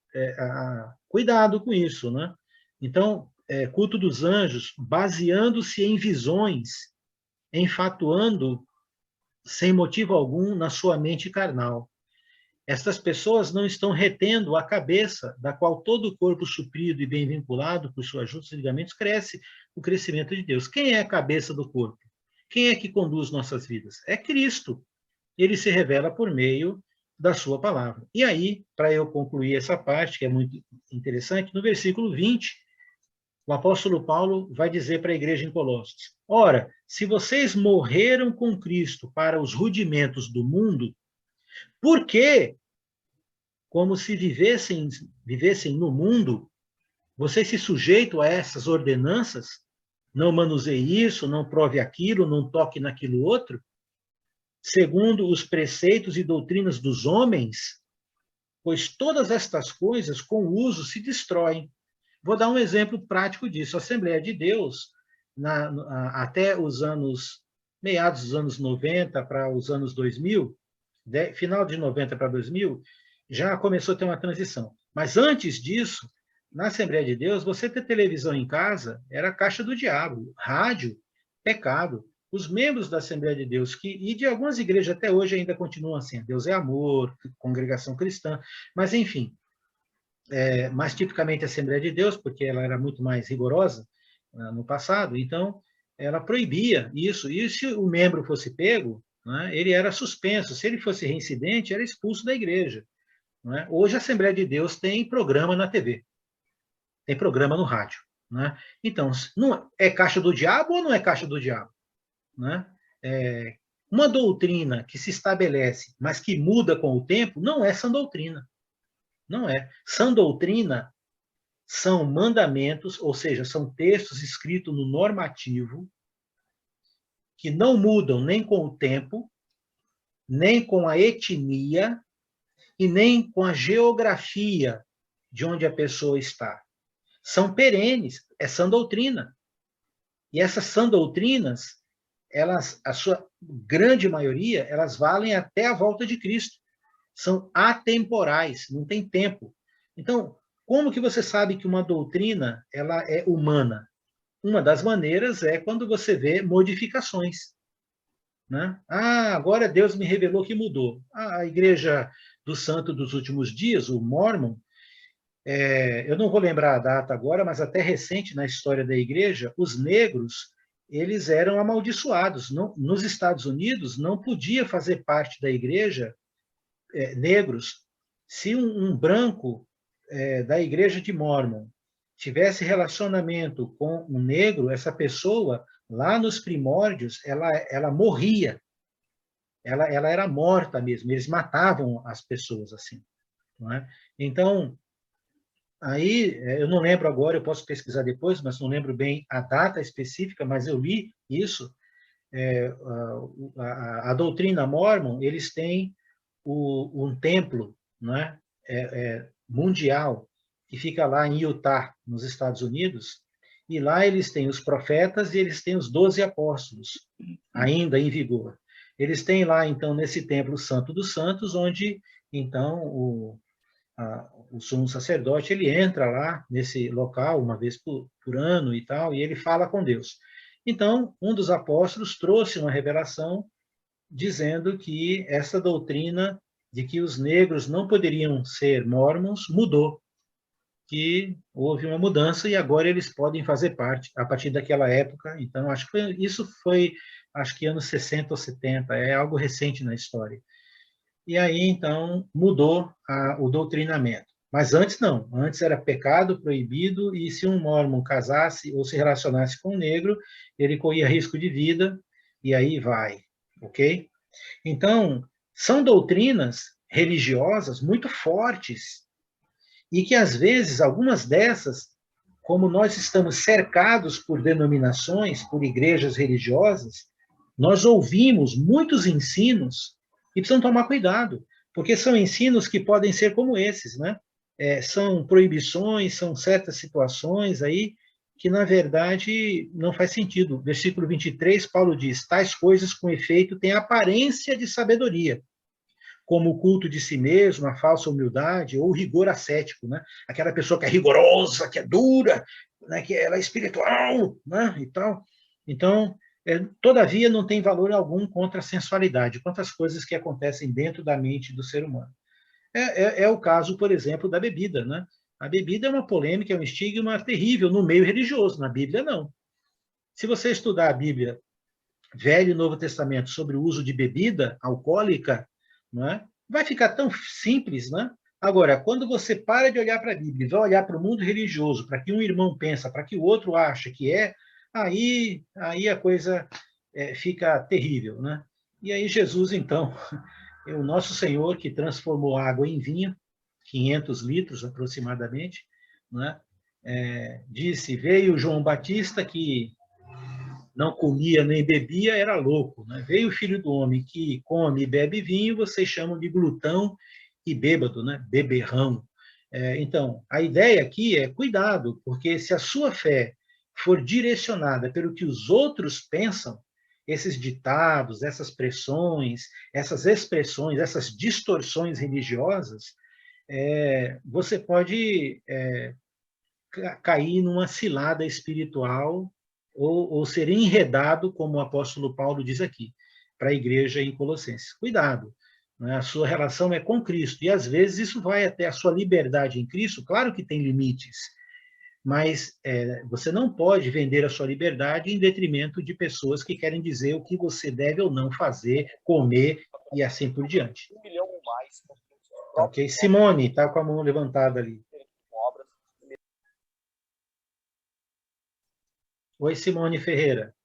cuidado com isso, né? Então, culto dos anjos, baseando-se em visões, enfatuando sem motivo algum na sua mente carnal. Estas pessoas não estão retendo a cabeça, da qual todo o corpo suprido e bem vinculado por suas juntas e ligamentos cresce o crescimento de Deus. Quem é a cabeça do corpo? Quem é que conduz nossas vidas? É Cristo. Ele se revela por meio da sua palavra. E aí, para eu concluir essa parte, que é muito interessante, no versículo 20, o apóstolo Paulo vai dizer para a igreja em Colossos: ora, se vocês morreram com Cristo para os rudimentos do mundo, por que, como se vivessem no mundo, vocês se sujeitam a essas ordenanças? Não manuseie isso, não prove aquilo, não toque naquilo outro, segundo os preceitos e doutrinas dos homens, pois todas estas coisas, com o uso, se destroem. Vou dar um exemplo prático disso. A Assembleia de Deus, até os anos, meados dos anos 90 para os anos 2000, final de 90 para 2000, já começou a ter uma transição. Mas antes disso, na Assembleia de Deus, você ter televisão em casa era a caixa do diabo, rádio, pecado. Os membros da Assembleia de Deus, e de algumas igrejas até hoje ainda continuam assim, Deus é amor, congregação cristã, mas enfim, mais tipicamente a Assembleia de Deus, porque ela era muito mais rigorosa no passado, então ela proibia isso, e se o membro fosse pego, né, ele era suspenso, se ele fosse reincidente, era expulso da igreja. Né? Hoje a Assembleia de Deus tem programa na TV, tem programa no rádio. Né? Então, não é caixa do diabo ou não é caixa do diabo? Né? Uma doutrina que se estabelece, mas que muda com o tempo, não é sã doutrina. Não é. Sã doutrina são mandamentos, ou seja, são textos escritos no normativo, que não mudam nem com o tempo, nem com a etnia, e nem com a geografia de onde a pessoa está. São perenes, é sã doutrina. E essas sã doutrinas, elas, a sua grande maioria, elas valem até a volta de Cristo. São atemporais, não tem tempo. Então, como que você sabe que uma doutrina ela é humana? Uma das maneiras é quando você vê modificações, né? Agora Deus me revelou que mudou. A Igreja do Santo dos Últimos Dias, o Mormon, eu não vou lembrar a data agora, mas até recente na história da Igreja, os negros eles eram amaldiçoados. Nos Estados Unidos não podia fazer parte da Igreja negros. Se um branco da Igreja de Mormon tivesse relacionamento com um negro, essa pessoa lá nos primórdios ela morria. Ela era morta mesmo. Eles matavam as pessoas assim, não é? Então aí eu não lembro agora, eu posso pesquisar depois, mas não lembro bem a data específica, mas eu li isso. A doutrina Mormon, eles têm um templo, né, mundial, que fica lá em Utah, nos Estados Unidos, e lá eles têm os profetas e eles têm os 12 apóstolos, ainda em vigor. Eles têm lá, então, nesse templo Santo dos Santos, onde, então, o sumo sacerdote, ele entra lá nesse local uma vez por ano e tal, e ele fala com Deus. Então, um dos apóstolos trouxe uma revelação dizendo que essa doutrina de que os negros não poderiam ser mormons mudou, que houve uma mudança e agora eles podem fazer parte a partir daquela época. Então, acho que isso foi anos 60 ou 70, é algo recente na história. E aí, então, mudou o doutrinamento. Mas antes não, antes era pecado, proibido, e se um mormon casasse ou se relacionasse com um negro, ele corria risco de vida, e aí vai, ok? Então, são doutrinas religiosas muito fortes, e que às vezes, algumas dessas, como nós estamos cercados por denominações, por igrejas religiosas, nós ouvimos muitos ensinos e precisam tomar cuidado, porque são ensinos que podem ser como esses, né? São proibições, são certas situações aí que, na verdade, não faz sentido. Versículo 23, Paulo diz, tais coisas, com efeito, têm aparência de sabedoria, como o culto de si mesmo, a falsa humildade, ou o rigor ascético, né? Aquela pessoa que é rigorosa, que é dura, né? Que ela é espiritual, né? E tal. Então, todavia, não tem valor algum contra a sensualidade, contra as coisas que acontecem dentro da mente do ser humano. É o caso, por exemplo, da bebida, né? A bebida é uma polêmica, é um estigma terrível no meio religioso, na Bíblia não. Se você estudar a Bíblia, Velho e Novo Testamento, sobre o uso de bebida alcoólica, não é? Vai ficar tão simples, né? Agora, quando você para de olhar para a Bíblia e vai olhar para o mundo religioso, para que um irmão pensa, para que o outro acha que aí a coisa fica terrível, né? E aí Jesus, então, o nosso Senhor, que transformou água em vinho, 500 litros aproximadamente, né? Disse, veio João Batista, que não comia nem bebia, era louco, né? Veio o Filho do Homem, que come e bebe vinho, vocês chamam de glutão e bêbado, né? Beberrão. Então, a ideia aqui é cuidado, porque se a sua fé for direcionada pelo que os outros pensam, esses ditados, essas pressões, essas expressões, essas distorções religiosas, você pode cair numa cilada espiritual ou ser enredado, como o apóstolo Paulo diz aqui, para a igreja em Colossenses. Cuidado, né? A sua relação é com Cristo, e às vezes isso vai até a sua liberdade em Cristo, claro que tem limites, mas você não pode vender a sua liberdade em detrimento de pessoas que querem dizer o que você deve ou não fazer, comer e assim por diante. Ok? Simone, está com a mão levantada ali. Oi, Simone Ferreira.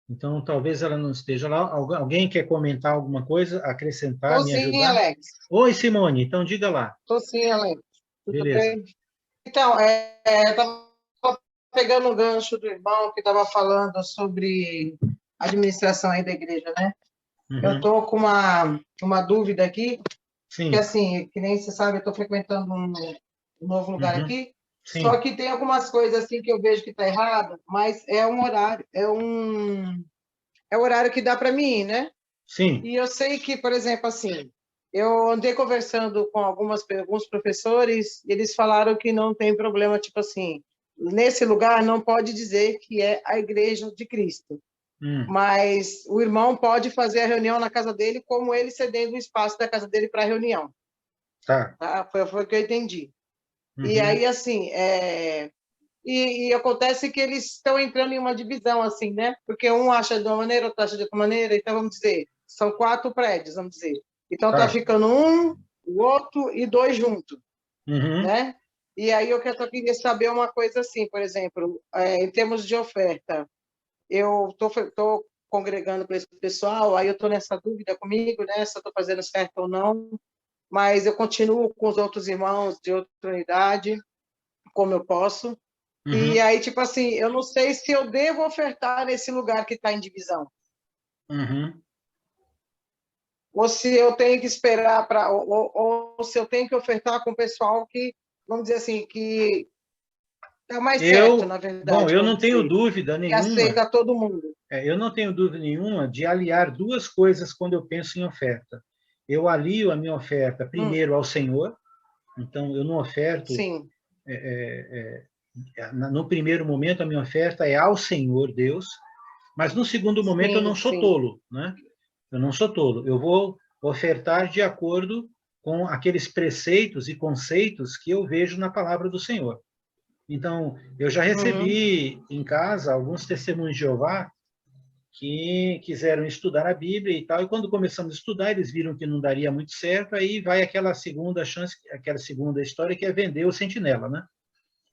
Então, talvez ela não esteja lá. Alguém quer comentar alguma coisa, acrescentar, Tô me sim, ajudar? Alex. Oi, Simone, então diga lá. Tô sim, Alex. Tudo Beleza. bem? Então, estava pegando o gancho do irmão que estava falando sobre a administração aí da igreja, né? Uhum. Eu estou com uma dúvida aqui, Sim. que assim, que nem você sabe, eu estou frequentando um novo lugar aqui, Sim. Só que tem algumas coisas assim que eu vejo que está errado, mas é um horário, é o horário que dá para mim ir, né? Sim. E eu sei que, por exemplo, assim, eu andei conversando com alguns professores, eles falaram que não tem problema, tipo assim, nesse lugar não pode dizer que é a igreja de Cristo. Mas o irmão pode fazer a reunião na casa dele, como ele cedendo o espaço da casa dele para a reunião. Tá. Foi o que eu entendi. E aí, assim, e acontece que eles estão entrando em uma divisão, assim, né? Porque um acha de uma maneira, outro acha de outra maneira. Então, vamos dizer, são 4 prédios, vamos dizer. Então, tá ficando um, o outro e 2 juntos, né? E aí, eu só queria saber uma coisa assim, por exemplo, em termos de oferta. Eu estou congregando com esse pessoal, aí eu estou nessa dúvida comigo, né? Se eu estou fazendo certo ou não. Mas eu continuo com os outros irmãos de outra unidade, como eu posso. E aí, tipo assim, eu não sei se eu devo ofertar nesse lugar que está em divisão. Ou se eu tenho que esperar para. Ou se eu tenho que ofertar com o pessoal que, vamos dizer assim, que está mais certo, na verdade. Bom, eu não tenho dúvida nenhuma. Que aceita todo mundo. Eu não tenho dúvida nenhuma de aliar duas coisas quando eu penso em oferta. Eu alio a minha oferta primeiro ao Senhor, então eu não oferto. Sim. No primeiro momento, a minha oferta é ao Senhor Deus, mas no segundo momento eu não sou tolo, né? Eu não sou tolo. Eu vou ofertar de acordo com aqueles preceitos e conceitos que eu vejo na palavra do Senhor. Então, eu já recebi em casa alguns testemunhos de Jeová que quiseram estudar a Bíblia e tal, e quando começamos a estudar, eles viram que não daria muito certo, aí vai aquela segunda chance, aquela segunda história que é vender o sentinela, né?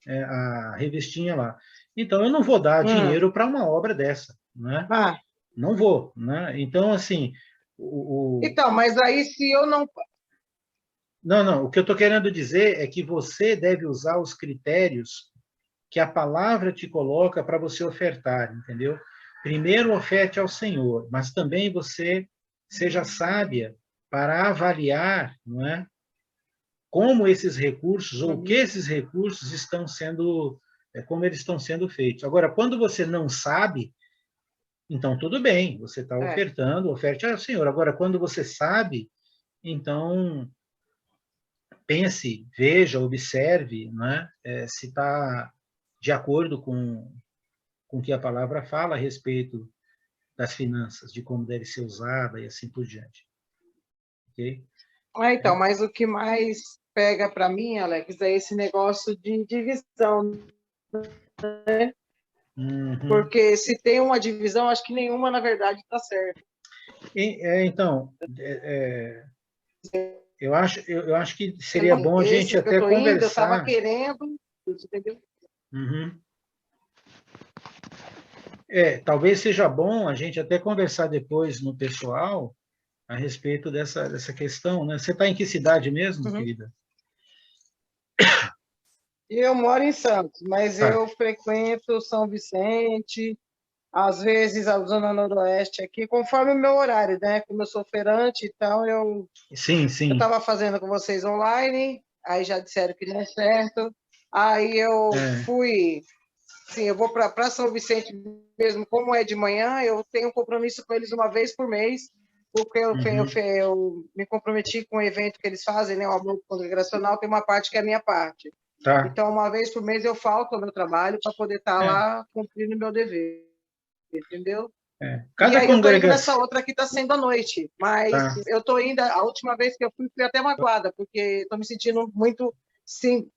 A revistinha lá. Então, eu não vou dar dinheiro para uma obra dessa, né? Não vou, né? Então, assim... Então, mas aí se eu não... Não, o que eu estou querendo dizer é que você deve usar os critérios que a palavra te coloca para você ofertar, entendeu? Primeiro oferte ao Senhor, mas também você seja sábia para avaliar, não é? Como esses recursos, ou que esses recursos estão sendo, como eles estão sendo feitos. Agora, quando você não sabe, então tudo bem, você está ofertando, oferte ao Senhor. Agora, quando você sabe, então pense, veja, observe, né, se está de acordo com o que a palavra fala a respeito das finanças, de como deve ser usada e assim por diante. Ok? Então, mas o que mais pega para mim, Alex, é esse negócio de divisão, né? Porque se tem uma divisão, acho que nenhuma, na verdade, está certa. Então, eu acho que seria bom a gente até conversar. Eu estava querendo, entendeu? Talvez seja bom a gente até conversar depois no pessoal a respeito dessa questão, né? Você está em que cidade mesmo, querida? Eu moro em Santos, mas eu frequento São Vicente, às vezes a Zona Noroeste aqui, conforme o meu horário, né? Como eu sou feirante, então eu estava fazendo com vocês online, aí já disseram que deu certo, aí eu fui, sim, eu vou para São Vicente mesmo, como é de manhã, eu tenho um compromisso com eles uma vez por mês, porque eu me comprometi com o evento que eles fazem, né? O Amor Congregacional, tem uma parte que é a minha parte. Então, uma vez por mês eu falto ao meu trabalho para poder estar lá cumprindo o meu dever. Entendeu? Cada e aí congregação... eu tô indo nessa outra que está sendo à noite, mas eu tô indo, a última vez que eu fui até magoada, porque estou me sentindo muito, sim,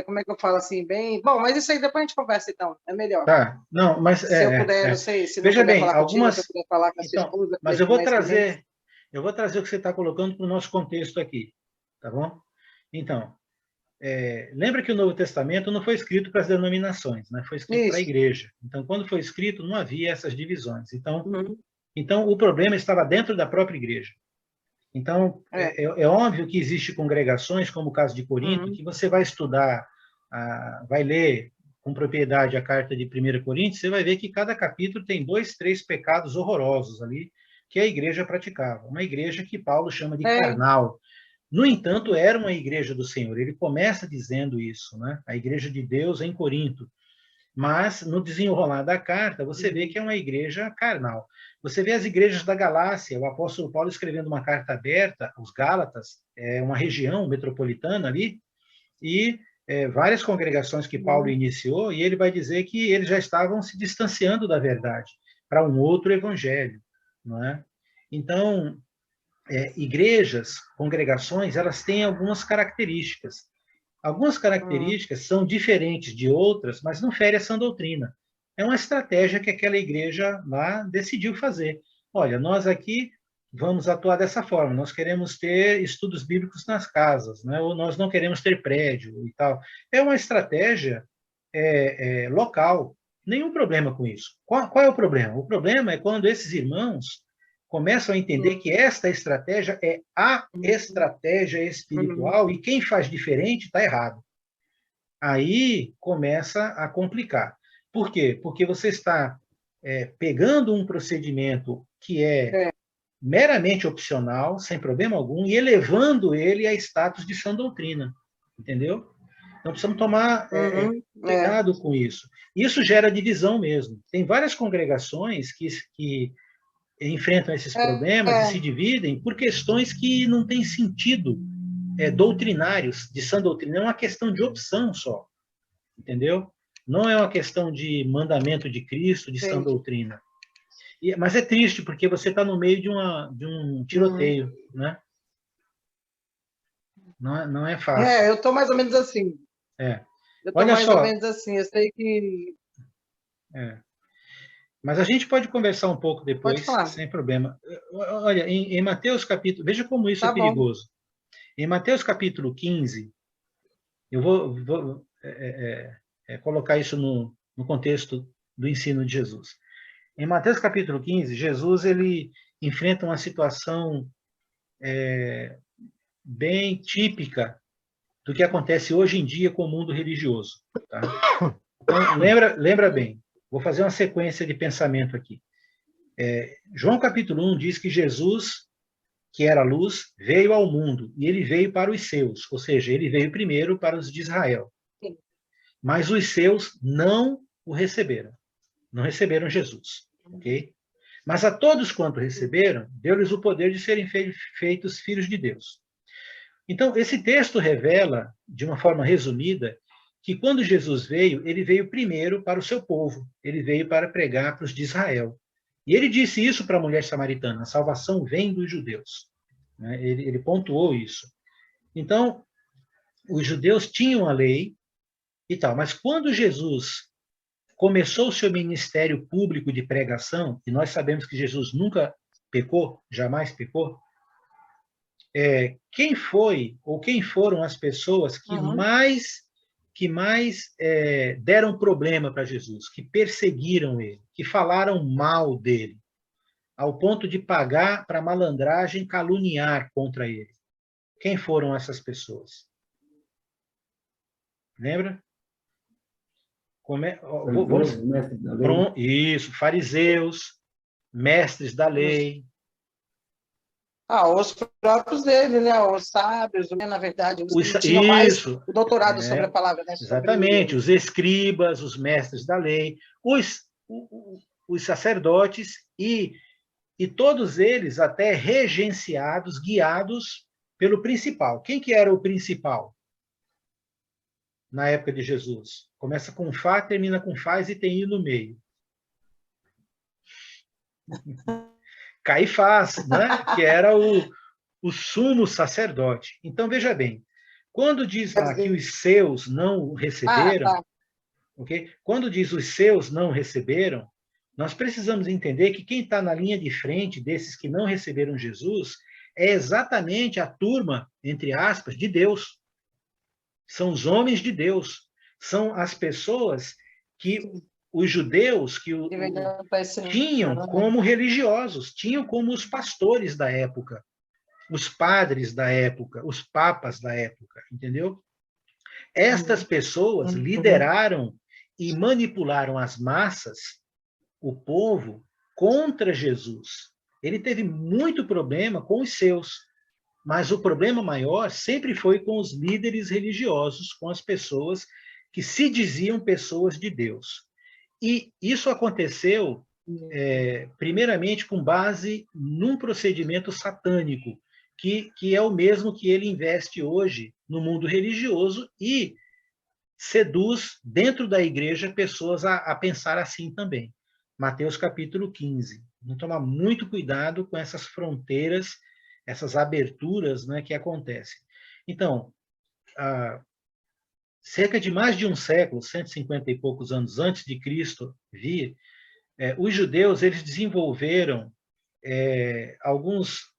como é que eu falo assim, bem... Bom, mas isso aí depois a gente conversa, então, é melhor. Não, mas... Se eu puder, não sei, se não Veja puder bem, falar algumas... contigo, se eu puder falar com a sua esposa... Mas eu vou trazer o que você está colocando para o nosso contexto aqui, tá bom? Então, lembra que o Novo Testamento não foi escrito para as denominações, né? Foi escrito para a igreja. Então, quando foi escrito, não havia essas divisões. Então, o problema estava dentro da própria igreja. Então, é óbvio que existe congregações, como o caso de Corinto, que você vai estudar, vai ler com propriedade a carta de 1 Coríntios, você vai ver que cada capítulo tem 2, 3 pecados horrorosos ali que a igreja praticava. Uma igreja que Paulo chama de carnal. No entanto, era uma igreja do Senhor. Ele começa dizendo isso, né? A igreja de Deus em Corinto. Mas, no desenrolar da carta, você vê que é uma igreja carnal. Você vê as igrejas da Galácia, o apóstolo Paulo escrevendo uma carta aberta aos Gálatas, é uma região metropolitana ali, e várias congregações que Paulo iniciou, e ele vai dizer que eles já estavam se distanciando da verdade para um outro evangelho, não é? Então, igrejas, congregações, elas têm algumas características. Algumas características são diferentes de outras, mas não ferem a sã doutrina. É uma estratégia que aquela igreja lá decidiu fazer. Olha, nós aqui vamos atuar dessa forma, nós queremos ter estudos bíblicos nas casas, né? Ou nós não queremos ter prédio e tal. É uma estratégia local. Nenhum problema com isso. Qual é o problema? O problema é quando esses irmãos começam a entender que esta estratégia é a estratégia espiritual e quem faz diferente está errado. Aí começa a complicar. Por quê? Porque você está pegando um procedimento que é meramente opcional, sem problema algum, e elevando ele a status de sã doutrina. Entendeu? Então, precisamos tomar cuidado com isso. Isso gera divisão mesmo. Tem várias congregações que enfrentam esses problemas e se dividem por questões que não têm sentido doutrinários, de sã doutrina. É uma questão de opção só. Entendeu? Não é uma questão de mandamento de Cristo, de sã doutrina. Mas é triste, porque você está no meio de um tiroteio, né? Não é fácil. Eu estou mais ou menos assim. Eu estou mais ou menos assim. Eu sei que... Mas a gente pode conversar um pouco depois, sem problema. Olha, em Mateus capítulo... Veja como isso é perigoso. Em Mateus capítulo 15, eu vou colocar isso no contexto do ensino de Jesus. Em Mateus capítulo 15, Jesus ele enfrenta uma situação bem típica do que acontece hoje em dia com o mundo religioso. Tá? Então, lembra bem, vou fazer uma sequência de pensamento aqui. João capítulo 1 diz que Jesus, que era a luz, veio ao mundo, e ele veio para os seus, ou seja, ele veio primeiro para os de Israel. Sim. Mas os seus não o receberam. Não receberam Jesus. Okay? Mas a todos quanto receberam, deu-lhes o poder de serem feitos filhos de Deus. Então, esse texto revela, de uma forma resumida, que quando Jesus veio, ele veio primeiro para o seu povo, ele veio para pregar para os de Israel. E ele disse isso para a mulher samaritana, a salvação vem dos judeus. Ele pontuou isso. Então, os judeus tinham a lei e tal, mas quando Jesus começou o seu ministério público de pregação, e nós sabemos que Jesus nunca pecou, jamais pecou, quem foi ou quem foram as pessoas que mais deram problema para Jesus, que perseguiram ele, que falaram mal dele, ao ponto de pagar para malandragem caluniar contra ele? Quem foram essas pessoas? Lembra? Isso, fariseus, mestres da lei. Os próprios dele, né? Os sábios, na verdade, os que tinham mais o doutorado sobre a palavra. Né? Exatamente, os escribas, os mestres da lei, os sacerdotes e todos eles até regenciados, guiados pelo principal. Quem que era o principal na época de Jesus? Começa com Fá, termina com Faz e tem I no meio. Caifás, né? Que era o sumo sacerdote. Então, veja bem, quando diz lá que os seus não receberam, okay? Quando diz os seus não receberam, nós precisamos entender que quem está na linha de frente desses que não receberam Jesus é exatamente a turma, entre aspas, de Deus. São os homens de Deus. São as pessoas que os judeus que tinham como religiosos, tinham como os pastores da época, os padres da época, os papas da época, entendeu? Estas pessoas lideraram e manipularam as massas, o povo, contra Jesus. Ele teve muito problema com os seus. Mas o problema maior sempre foi com os líderes religiosos, com as pessoas que se diziam pessoas de Deus. E isso aconteceu, primeiramente, com base num procedimento satânico, que é o mesmo que ele investe hoje no mundo religioso e seduz dentro da igreja pessoas a pensar assim também. Mateus capítulo 15. Vamos tomar muito cuidado com essas fronteiras, essas aberturas, né, que acontecem. Então, cerca de mais de um século, 150 e poucos anos antes de Cristo vir, os judeus eles desenvolveram alguns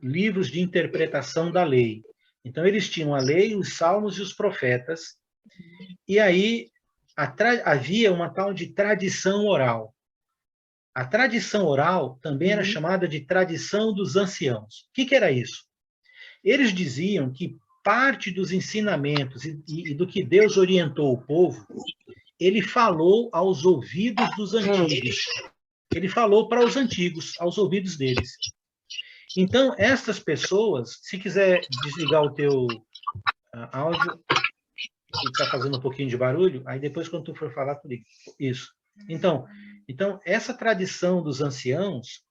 livros de interpretação da lei. Então, eles tinham a lei, os salmos e os profetas, e aí havia uma tal de tradição oral. A tradição oral também era chamada de tradição dos anciãos. O que era isso? Eles diziam que parte dos ensinamentos e do que Deus orientou o povo, ele falou aos ouvidos dos antigos. Ele falou para os antigos, aos ouvidos deles. Então, estas pessoas, se quiser desligar o teu áudio, que está fazendo um pouquinho de barulho, aí depois, quando tu for falar, tu liga. Isso. Então, essa tradição dos anciãos,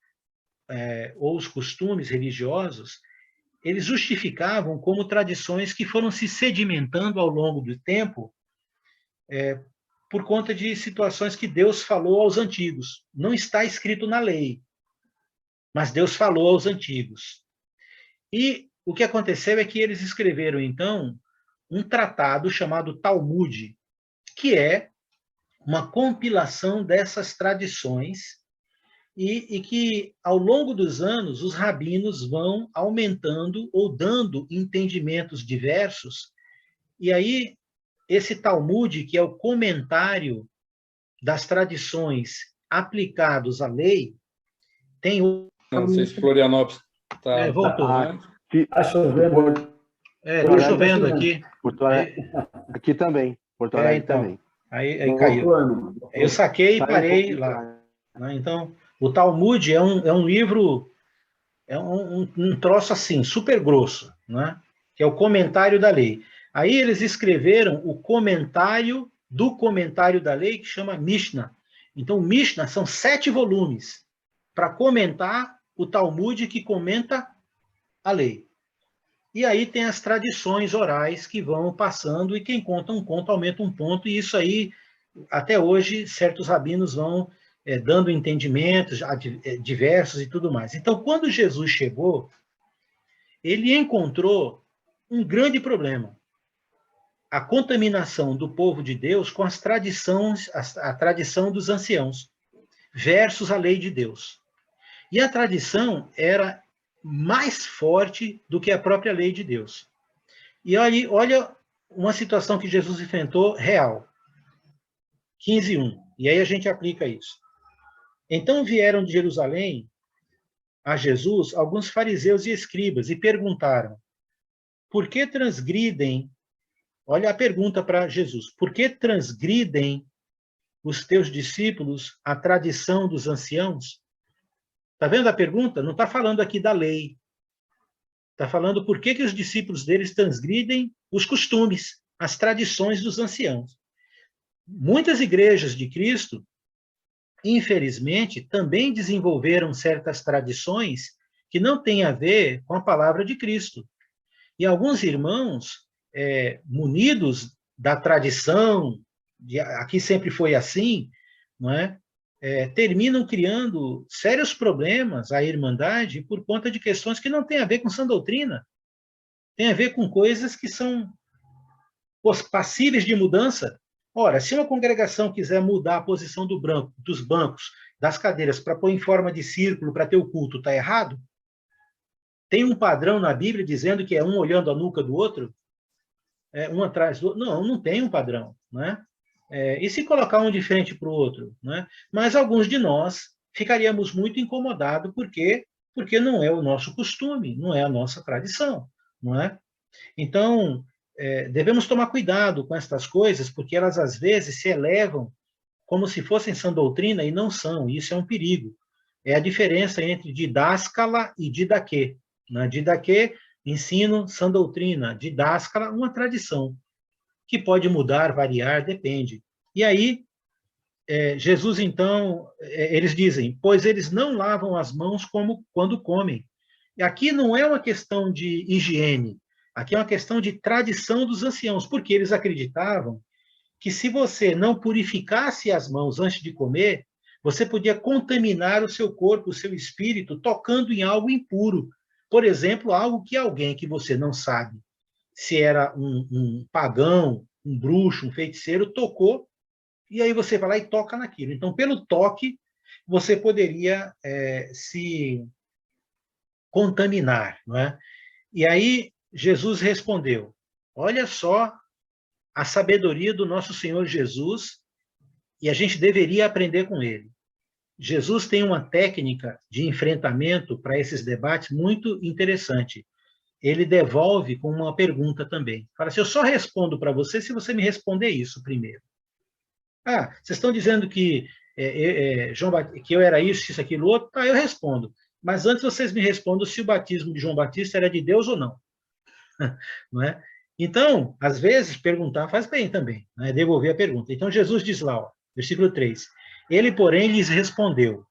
ou os costumes religiosos, eles justificavam como tradições que foram se sedimentando ao longo do tempo, por conta de situações que Deus falou aos antigos. Não está escrito na lei, mas Deus falou aos antigos. E o que aconteceu é que eles escreveram, então, um tratado chamado Talmud, que é uma compilação dessas tradições e que, ao longo dos anos, os rabinos vão aumentando ou dando entendimentos diversos. E aí, esse Talmud, que é o comentário das tradições aplicados à lei, tem... Não sei se Florianópolis está... voltou. Está chovendo. Está chovendo aqui. Aqui também. Porto Alegre então, também. Aí caiu. Eu saquei e parei lá. Então, o Talmud é um livro, um troço assim, super grosso, né? Que é o comentário da lei. Aí eles escreveram o comentário do comentário da lei, que chama Mishnah. Então, o Mishnah são 7 volumes para comentar o Talmud, que comenta a lei. E aí tem as tradições orais que vão passando, e quem conta um conto aumenta um ponto, e isso aí, até hoje, certos rabinos vão dando entendimentos diversos e tudo mais. Então, quando Jesus chegou, ele encontrou um grande problema: a contaminação do povo de Deus com as tradições, a tradição dos anciãos, versus a lei de Deus. E a tradição era mais forte do que a própria lei de Deus. E aí, olha uma situação que Jesus enfrentou real. 15:1. E aí a gente aplica isso. Então vieram de Jerusalém a Jesus alguns fariseus e escribas e perguntaram: por que transgridem? Olha a pergunta para Jesus: por que transgridem os teus discípulos a tradição dos anciãos? Está vendo a pergunta? Não está falando aqui da lei. Está falando por que os discípulos deles transgridem os costumes, as tradições dos anciãos. Muitas igrejas de Cristo, infelizmente, também desenvolveram certas tradições que não têm a ver com a palavra de Cristo. E alguns irmãos, munidos da tradição, aqui sempre foi assim, não é? Terminam criando sérios problemas à Irmandade por conta de questões que não têm a ver com sã doutrina. Tem a ver com coisas que são passíveis de mudança. Ora, se uma congregação quiser mudar a posição dos bancos, das cadeiras, para pôr em forma de círculo para ter o culto, está errado? Tem um padrão na Bíblia dizendo que é um olhando a nuca do outro? Um atrás do outro? Não, não tem um padrão, né? E se colocar um de frente para o outro? Né? Mas alguns de nós ficaríamos muito incomodados, porque não é o nosso costume, não é a nossa tradição. Não é? Então, devemos tomar cuidado com estas coisas, porque elas, às vezes, se elevam como se fossem sã doutrina, e não são. Isso é um perigo. É a diferença entre didáscala e didaquê. Né? Didaquê ensino, sã doutrina, didáscala, uma tradição, que pode mudar, variar, depende. E aí, Jesus, então, eles dizem, pois eles não lavam as mãos como quando comem. E aqui não é uma questão de higiene, aqui é uma questão de tradição dos anciãos, porque eles acreditavam que se você não purificasse as mãos antes de comer, você podia contaminar o seu corpo, o seu espírito, tocando em algo impuro. Por exemplo, algo que alguém que você não sabe se era um pagão, um bruxo, um feiticeiro, tocou, e aí você vai lá e toca naquilo. Então, pelo toque, você poderia se contaminar, não é? E aí Jesus respondeu, olha só a sabedoria do nosso Senhor Jesus, e a gente deveria aprender com ele. Jesus tem uma técnica de enfrentamento para esses debates muito interessante. Ele devolve com uma pergunta também. Fala assim, eu só respondo para você se você me responder isso primeiro. Ah, vocês estão dizendo que, que eu era isso, aquilo, outro? Tá, eu respondo. Mas antes vocês me respondam se o batismo de João Batista era de Deus ou não. Não é? Então, às vezes, perguntar faz bem também, né? Devolver a pergunta. Então, Jesus diz lá, ó, versículo 3, ele, porém, lhes respondeu.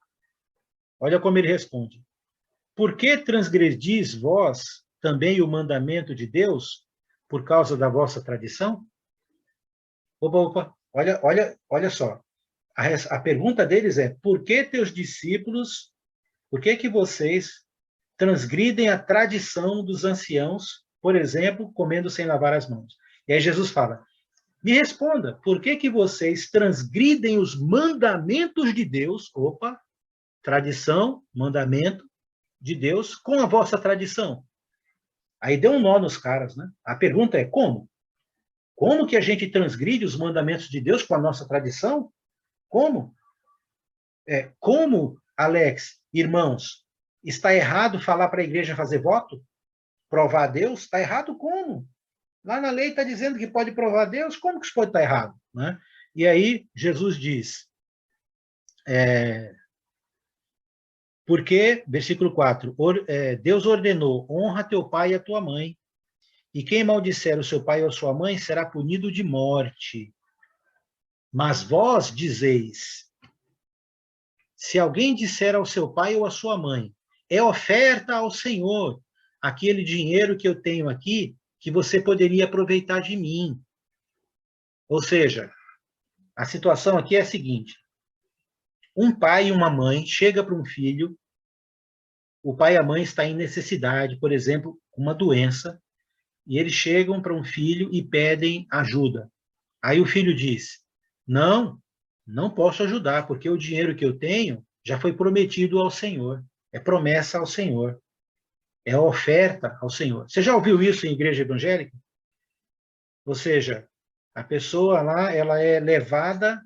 Olha como ele responde. Por que transgredis vós também o mandamento de Deus por causa da vossa tradição? Opa, olha só. A pergunta deles é, por que teus discípulos, por que vocês transgridem a tradição dos anciãos, por exemplo, comendo sem lavar as mãos? E aí Jesus fala, me responda, por que vocês transgridem os mandamentos de Deus, opa, tradição, mandamento de Deus, com a vossa tradição? Aí deu um nó nos caras, né? A pergunta é, como? Como que a gente transgride os mandamentos de Deus com a nossa tradição? Como? Como, Alex, irmãos, está errado falar para a igreja fazer voto? Provar a Deus? Está errado como? Lá na lei está dizendo que pode provar a Deus, como que isso pode estar errado? Né? E aí Jesus diz, porque, versículo 4, Deus ordenou, honra teu pai e a tua mãe, e quem maldisser o seu pai ou a sua mãe será punido de morte. Mas vós dizeis, se alguém disser ao seu pai ou à sua mãe, é oferta ao Senhor, aquele dinheiro que eu tenho aqui, que você poderia aproveitar de mim. Ou seja, a situação aqui é a seguinte, um pai e uma mãe chegam para um filho, o pai e a mãe estão em necessidade, por exemplo, uma doença, e eles chegam para um filho e pedem ajuda. Aí o filho diz, não posso ajudar, porque o dinheiro que eu tenho já foi prometido ao Senhor, é promessa ao Senhor, é oferta ao Senhor. Você já ouviu isso em igreja evangélica? Ou seja, a pessoa lá, ela é levada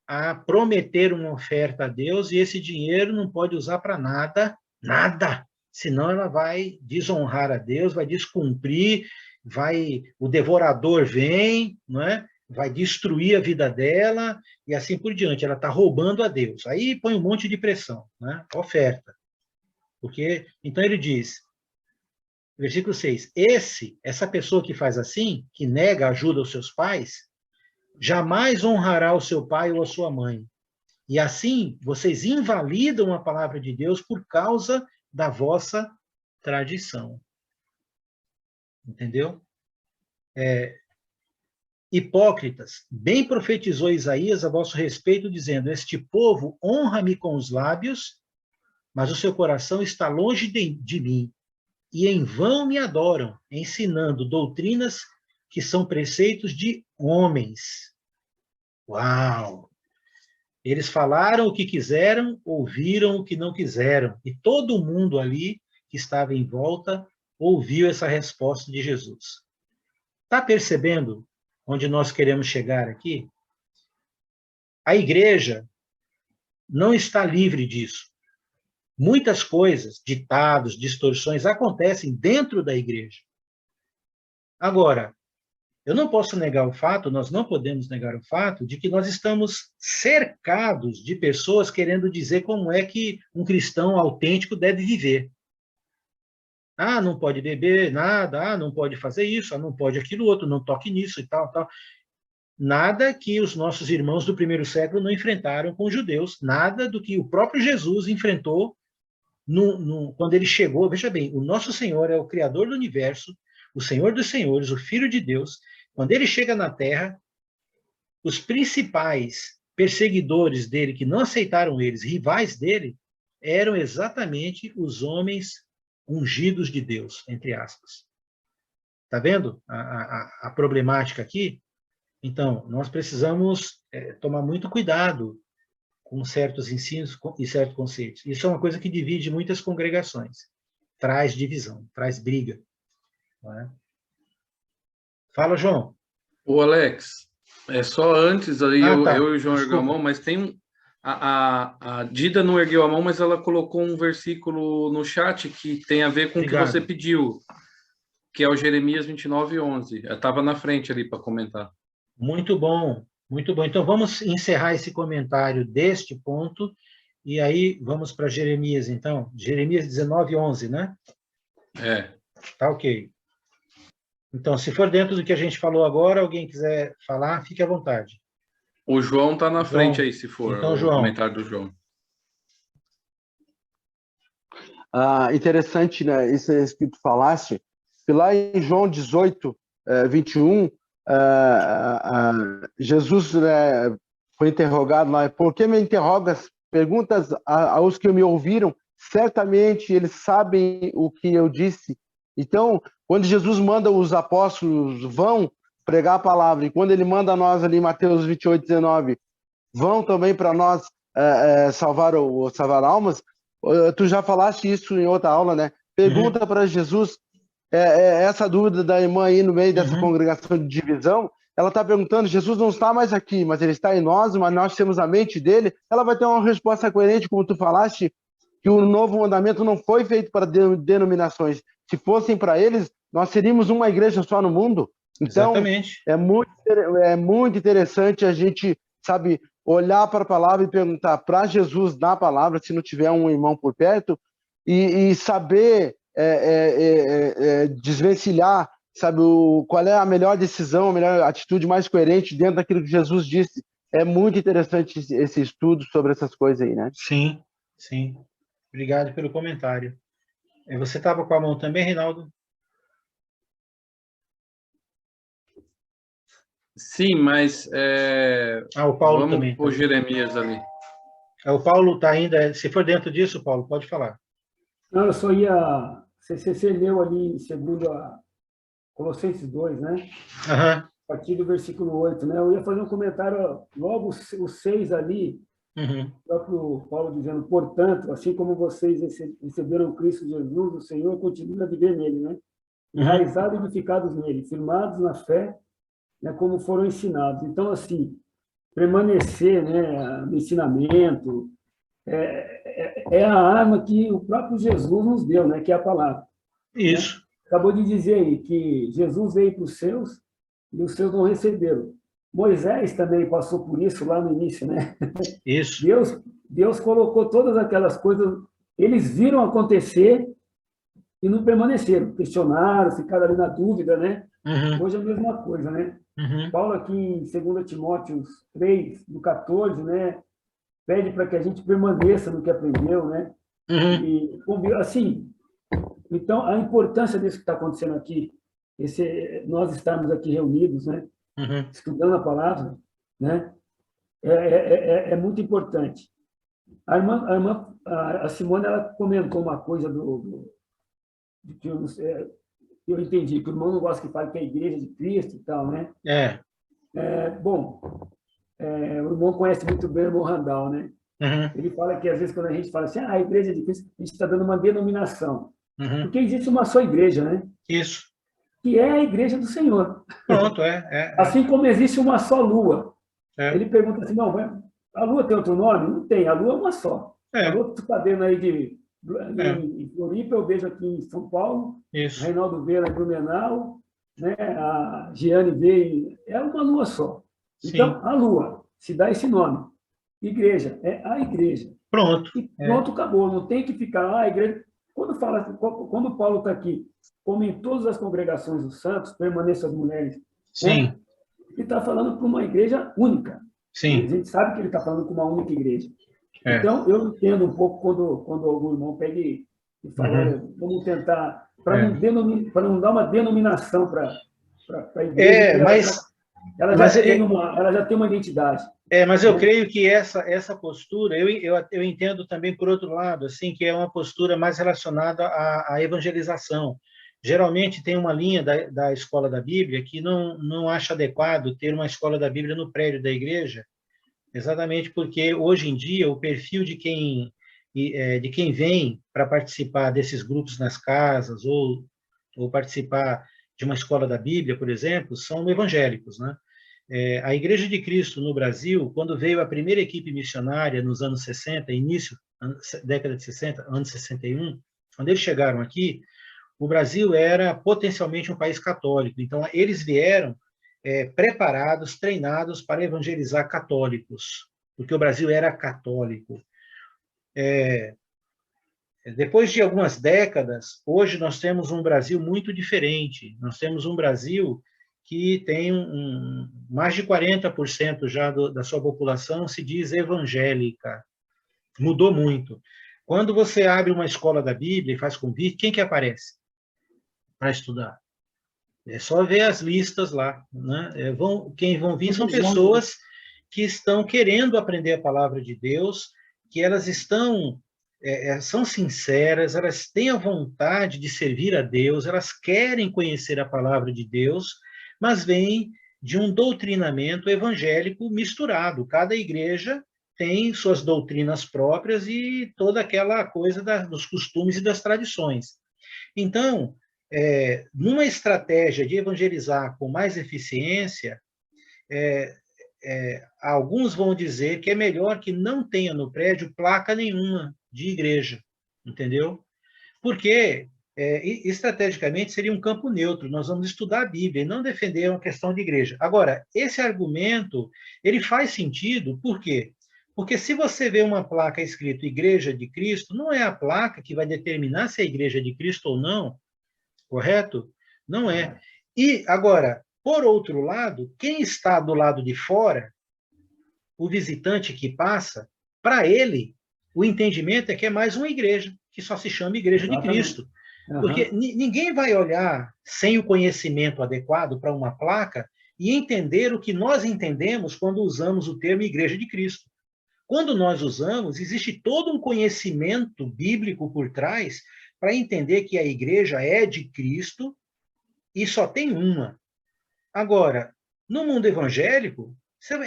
a prometer uma oferta a Deus e esse dinheiro não pode usar para nada, senão ela vai desonrar a Deus, vai descumprir, o devorador vem, não é? Vai destruir a vida dela e assim por diante. Ela está roubando a Deus. Aí põe um monte de pressão, né? Oferta. Então ele diz, versículo 6, essa pessoa que faz assim, que nega ajuda aos seus pais, jamais honrará o seu pai ou a sua mãe. E assim, vocês invalidam a palavra de Deus por causa da vossa tradição. Entendeu? Hipócritas, bem profetizou Isaías a vosso respeito, dizendo, este povo honra-me com os lábios, mas o seu coração está longe de mim, e em vão me adoram, ensinando doutrinas que são preceitos de homens. Uau! Eles falaram o que quiseram, ouviram o que não quiseram. E todo mundo ali que estava em volta ouviu essa resposta de Jesus. Está percebendo onde nós queremos chegar aqui? A igreja não está livre disso. Muitas coisas, ditados, distorções, acontecem dentro da igreja. Agora, eu não posso negar o fato, nós não podemos negar o fato de que nós estamos cercados de pessoas querendo dizer como é que um cristão autêntico deve viver. Ah, não pode beber nada, ah, não pode fazer isso, ah, não pode aquilo outro, não toque nisso e tal, tal. Nada que os nossos irmãos do primeiro século não enfrentaram com os judeus, nada do que o próprio Jesus enfrentou quando ele chegou. Veja bem, o nosso Senhor é o Criador do universo, o Senhor dos senhores, o Filho de Deus. Quando ele chega na Terra, os principais perseguidores dele, que não aceitaram eles, rivais dele, eram exatamente os homens ungidos de Deus, entre aspas. Está vendo a problemática aqui? Então, nós precisamos tomar muito cuidado com certos ensinos e certos conceitos. Isso é uma coisa que divide muitas congregações, traz divisão, traz briga. Não é? Fala, João. O Alex, só antes aí, tá. eu e o João ergueu a mão, mas tem a Dida não ergueu a mão, mas ela colocou um versículo no chat que tem a ver com o que você pediu, que é o Jeremias 29:11. Eu estava na frente ali para comentar. Muito bom, muito bom. Então, vamos encerrar esse comentário deste ponto, e aí vamos para Jeremias, então. Jeremias 19:11, né? Tá ok. Então, se for dentro do que a gente falou agora, alguém quiser falar, fique à vontade. O João está na frente aí, se for então, o João. comentário do João. Interessante, né? Isso que tu falaste. Lá em João 18, 21, Jesus foi interrogado lá. Por que me interrogas? Perguntas aos que me ouviram. Certamente eles sabem o que eu disse. Então, quando Jesus manda os apóstolos vão pregar a palavra, e quando ele manda nós ali em Mateus 28:19, vão também para nós salvar almas, tu já falaste isso em outra aula, né? Pergunta para Jesus, essa dúvida da irmã aí no meio dessa congregação de divisão, ela está perguntando, Jesus não está mais aqui, mas ele está em nós, mas nós temos a mente dele, ela vai ter uma resposta coerente, como tu falaste, que o novo mandamento não foi feito para denominações. Se fossem para eles, nós seríamos uma igreja só no mundo. Então, exatamente. É muito interessante a gente, sabe, olhar para a palavra e perguntar para Jesus na palavra, se não tiver um irmão por perto, e saber desvencilhar, sabe, qual é a melhor decisão, a melhor atitude mais coerente dentro daquilo que Jesus disse. É muito interessante esse estudo sobre essas coisas aí, né? Sim, sim. Obrigado pelo comentário. Você estava com a mão também, Reinaldo? Sim, mas o Paulo vamos também. Vamos por Jeremias ali. O Paulo está ainda... Se for dentro disso, Paulo, pode falar. Não, eu só ia... Você leu ali, segundo a Colossenses 2, né? A partir do versículo 8, né? Eu ia fazer um comentário, logo o 6 ali, o próprio Paulo dizendo, portanto, assim como vocês receberam Cristo Jesus, o Senhor continua a viver nele, né? Enraizados e edificados nele, firmados na fé, né, como foram ensinados. Então, assim, permanecer, né, no ensinamento é a arma que o próprio Jesus nos deu, né, que é a palavra. Isso. Né? Acabou de dizer aí que Jesus veio para os seus e os seus não receberam. Moisés também passou por isso lá no início, né? Isso. Deus colocou todas aquelas coisas, eles viram acontecer e não permaneceram, questionaram, ficaram ali na dúvida, né? Hoje é a mesma coisa, né? Paulo aqui em 2 Timóteo 3, no 14, né? Pede para que a gente permaneça no que aprendeu, né? E, assim, então, a importância disso que está acontecendo aqui, nós estarmos aqui reunidos, né? Estudando a palavra, né? É muito importante. A Simone, ela comentou uma coisa que eu entendi, que o irmão não gosta que fale que é a igreja de Cristo e tal, né? Bom, o irmão conhece muito bem o irmão Randall, né? Ele fala que, às vezes, quando a gente fala assim, a igreja de Cristo, a gente está dando uma denominação. Porque existe uma só igreja, né? Isso. Que é a igreja do Senhor. Pronto, Assim como existe uma só lua. Ele pergunta assim, não, a lua tem outro nome? Não tem, a lua é uma só. A lua que tu está vendo aí em Floripa, eu vejo aqui em São Paulo, Reinaldo vê em Blumenau, né? A Giane vê, é uma lua só. Então, a lua se dá esse nome. Igreja, é a igreja. Pronto. E pronto, acabou. Não tem que ficar, a igreja... quando Paulo está aqui, como em todas as congregações dos santos, permaneçam as mulheres. Sim. Né? Ele está falando para uma igreja única. Sim. A gente sabe que ele está falando com uma única igreja. Então, eu entendo um pouco quando algum irmão pega e fala, olha, vamos tentar, para não dar uma denominação para a igreja, ela já tem uma identidade. Mas eu creio que essa postura, eu entendo também, por outro lado, assim, que é uma postura mais relacionada à evangelização. Geralmente tem uma linha da escola da Bíblia que não acha adequado ter uma escola da Bíblia no prédio da igreja, exatamente porque, hoje em dia, o perfil de quem vem para participar desses grupos nas casas ou participar de uma escola da Bíblia, por exemplo, são evangélicos, né? A Igreja de Cristo no Brasil, quando veio a primeira equipe missionária nos anos 60, início, década de 60, anos 61, quando eles chegaram aqui, o Brasil era potencialmente um país católico. Então, eles vieram preparados, treinados para evangelizar católicos, porque o Brasil era católico. Depois de algumas décadas, hoje nós temos um Brasil muito diferente. Nós temos um Brasil que tem mais de 40% já da sua população se diz evangélica. Mudou muito. Quando você abre uma escola da Bíblia e faz convite, quem que aparece para estudar? É só ver as listas lá, né? Quem vão vir são pessoas que estão querendo aprender a palavra de Deus, que elas são sinceras, elas têm a vontade de servir a Deus, elas querem conhecer a palavra de Deus, mas vêm de um doutrinamento evangélico misturado. Cada igreja tem suas doutrinas próprias e toda aquela coisa dos costumes e das tradições. Então, numa estratégia de evangelizar com mais eficiência, alguns vão dizer que é melhor que não tenha no prédio placa nenhuma de igreja, entendeu? Porque, estrategicamente, seria um campo neutro. Nós vamos estudar a Bíblia e não defender uma questão de igreja. Agora, esse argumento, ele faz sentido, por quê? Porque se você vê uma placa escrito Igreja de Cristo, não é a placa que vai determinar se é Igreja de Cristo ou não, correto? Não é. E, agora, por outro lado, quem está do lado de fora, o visitante que passa, para ele, o entendimento é que é mais uma igreja, que só se chama Igreja de Cristo. Porque ninguém vai olhar sem o conhecimento adequado para uma placa e entender o que nós entendemos quando usamos o termo Igreja de Cristo. Quando nós usamos, existe todo um conhecimento bíblico por trás para entender que a igreja é de Cristo e só tem uma. Agora, no mundo evangélico,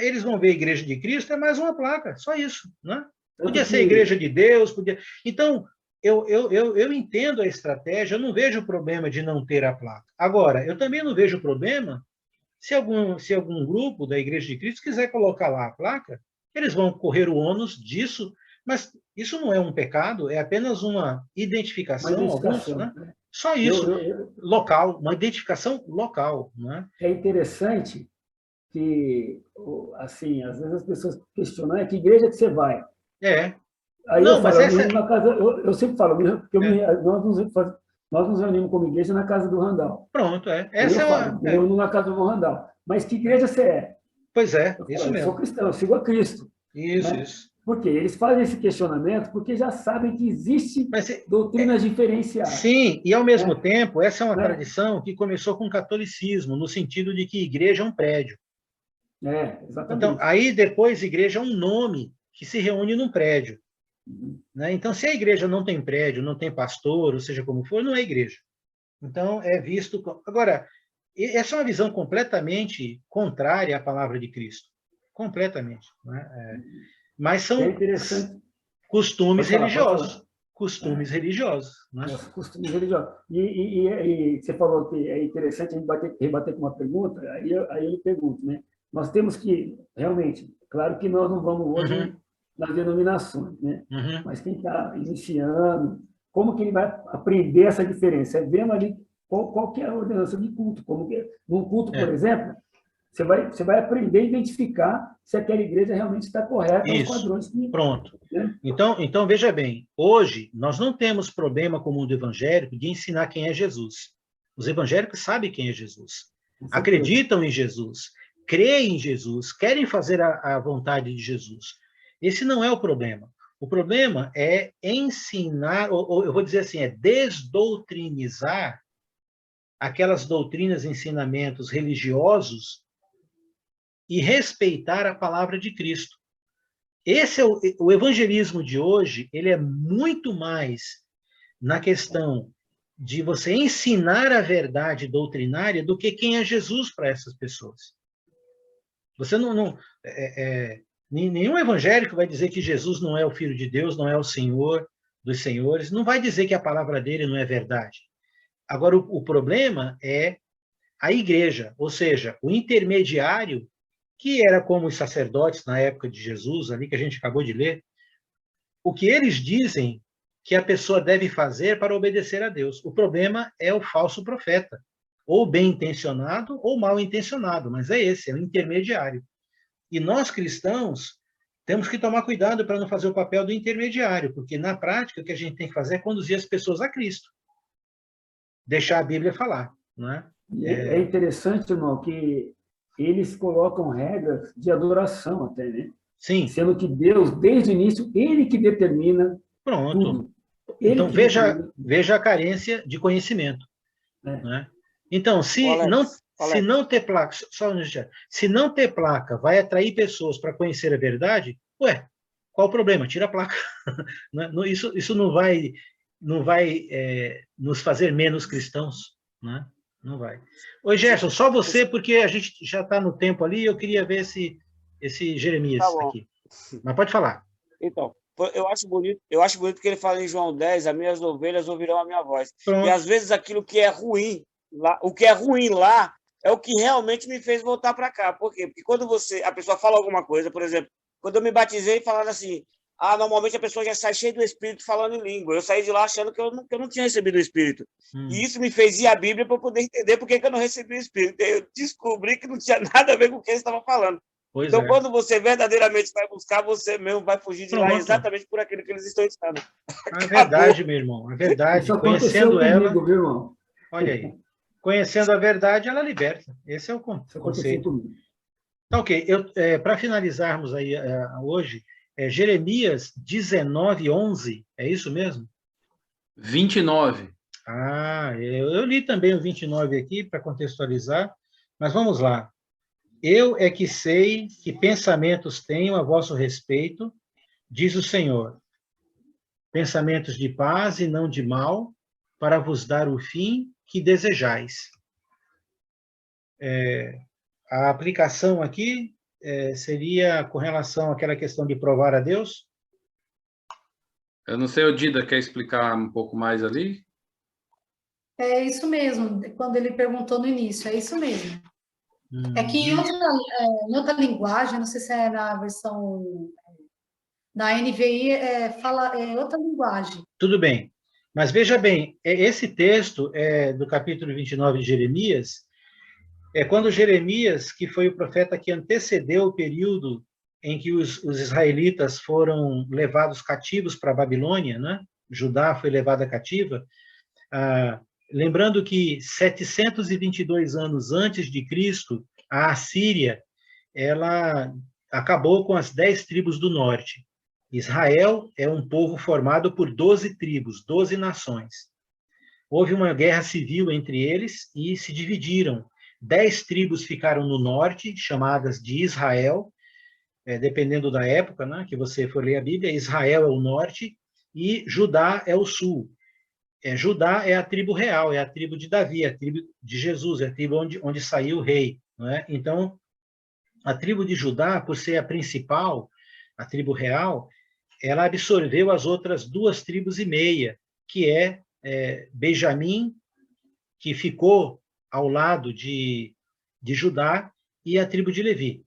eles vão ver a Igreja de Cristo, é mais uma placa, só isso, né? Podia ser a Igreja de Deus, podia... Então, eu entendo a estratégia, eu não vejo problema de não ter a placa. Agora, eu também não vejo problema se algum grupo da Igreja de Cristo quiser colocar lá a placa, eles vão correr o ônus disso, mas isso não é um pecado, é apenas uma identificação, né? Só isso, local, uma identificação local. Né? É interessante que, assim, às vezes as pessoas questionam, que igreja que você vai? Aí não, eu sempre falo, porque nós nos reunimos como igreja na casa do Randall. Pronto, eu na casa do Randall. Mas que igreja você é? Pois é, isso mesmo. Eu sou cristão, eu sigo a Cristo. Isso. Por quê? Eles fazem esse questionamento porque já sabem que existe doutrinas diferenciadas. Sim, e ao mesmo tempo, essa é uma tradição que começou com o catolicismo, no sentido de que igreja é um prédio. Exatamente. Então, aí depois, igreja é um nome que se reúne num prédio. Né? Então, se a igreja não tem prédio, não tem pastor, ou seja como for, não é igreja. Então, é visto... Agora, essa é uma visão completamente contrária à palavra de Cristo. Completamente. Né? Mas são costumes religiosos. Costumes religiosos. Né? Costumes religiosos. E você falou que é interessante a gente rebater com uma pergunta, aí eu pergunto, né? Nós temos que, realmente, claro que nós não vamos hoje nas denominações, né? Mas quem está iniciando, como que ele vai aprender essa diferença? É vendo ali qual que é a ordenança de culto. Como que, num culto, por exemplo, Você vai aprender a identificar se aquela igreja realmente está correta. Isso, pronto. Né? Então, veja bem, hoje nós não temos problema com o mundo evangélico de ensinar quem é Jesus. Os evangélicos sabem quem é Jesus, acreditam em Jesus, creem em Jesus, querem fazer a vontade de Jesus. Esse não é o problema. O problema é ensinar, ou eu vou dizer assim, é desdoutrinizar aquelas doutrinas e ensinamentos religiosos e respeitar a palavra de Cristo. Esse é o evangelismo de hoje, ele é muito mais na questão de você ensinar a verdade doutrinária do que quem é Jesus para essas pessoas. Você nenhum evangélico vai dizer que Jesus não é o Filho de Deus, não é o Senhor dos senhores, não vai dizer que a palavra dele não é verdade. Agora, o problema é a igreja, ou seja, o intermediário, que era como os sacerdotes na época de Jesus, ali que a gente acabou de ler, o que eles dizem que a pessoa deve fazer para obedecer a Deus. O problema é o falso profeta, ou bem intencionado ou mal intencionado, mas é esse, é o intermediário. E nós cristãos temos que tomar cuidado para não fazer o papel do intermediário, porque na prática o que a gente tem que fazer é conduzir as pessoas a Cristo, deixar a Bíblia falar, não é? É interessante, irmão, que eles colocam regras de adoração até, né? Sim. Sendo que Deus, desde o início, ele que determina. Pronto. Tudo. Então, veja a carência de conhecimento. Né? Então, se não ter placa, se não ter placa vai atrair pessoas para conhecer a verdade, qual o problema? Tira a placa. Isso não vai nos fazer menos cristãos, né? Não vai. Oi, Gerson, só você, porque a gente já está no tempo ali, eu queria ver esse Jeremias aqui. Mas pode falar. Então, eu acho bonito que ele fala em João 10, as minhas ovelhas ouvirão a minha voz. Pronto. E às vezes aquilo que é ruim, o que é ruim lá, é o que realmente me fez voltar para cá. Por quê? Porque quando a pessoa fala alguma coisa, por exemplo, quando eu me batizei, falaram assim, normalmente a pessoa já sai cheia do Espírito falando em língua. Eu saí de lá achando que eu não tinha recebido o Espírito. E isso me fez ir à Bíblia para poder entender por que eu não recebi o Espírito. Eu descobri que não tinha nada a ver com o que eles estavam falando. Então, quando você verdadeiramente vai buscar, você mesmo vai fugir de lá exatamente por aquilo que eles estão ensinando. É verdade, meu irmão. É verdade. Conhecendo ela... Comigo, viu, irmão? Olha aí. Conhecendo a verdade, ela liberta. Esse é o conceito. Tá, ok. Para finalizarmos aí hoje, Jeremias 19:11, é isso mesmo? 29. Eu li também o 29 aqui para contextualizar, mas vamos lá. Eu é que sei que pensamentos tenho a vosso respeito, diz o Senhor. Pensamentos de paz e não de mal, para vos dar o fim que desejais. A aplicação aqui seria com relação àquela questão de provar a Deus? Eu não sei, o Dida quer explicar um pouco mais ali? É isso mesmo, quando ele perguntou no início, é isso mesmo. É que em outra linguagem, não sei se é na versão da NVI, fala outra linguagem. Tudo bem, mas veja bem, esse texto do capítulo 29 de Jeremias, quando Jeremias, que foi o profeta que antecedeu o período em que os israelitas foram levados cativos para a Babilônia, né? Judá foi levada cativa, lembrando que 722 anos antes de Cristo, a Assíria, ela acabou com as 10 tribos do norte. Israel é um povo formado por 12 tribos, 12 nações. Houve uma guerra civil entre eles e se dividiram. 10 tribos ficaram no norte, chamadas de Israel, dependendo da época, né, que você for ler a Bíblia, Israel é o norte e Judá é o sul. Judá é a tribo real, é a tribo de Davi, é a tribo de Jesus, é a tribo onde saiu o rei. Não é? Então, a tribo de Judá, por ser a principal, a tribo real, ela absorveu as outras 2 tribos e meia, que Benjamim, que ficou ao lado de Judá, e a tribo de Levi.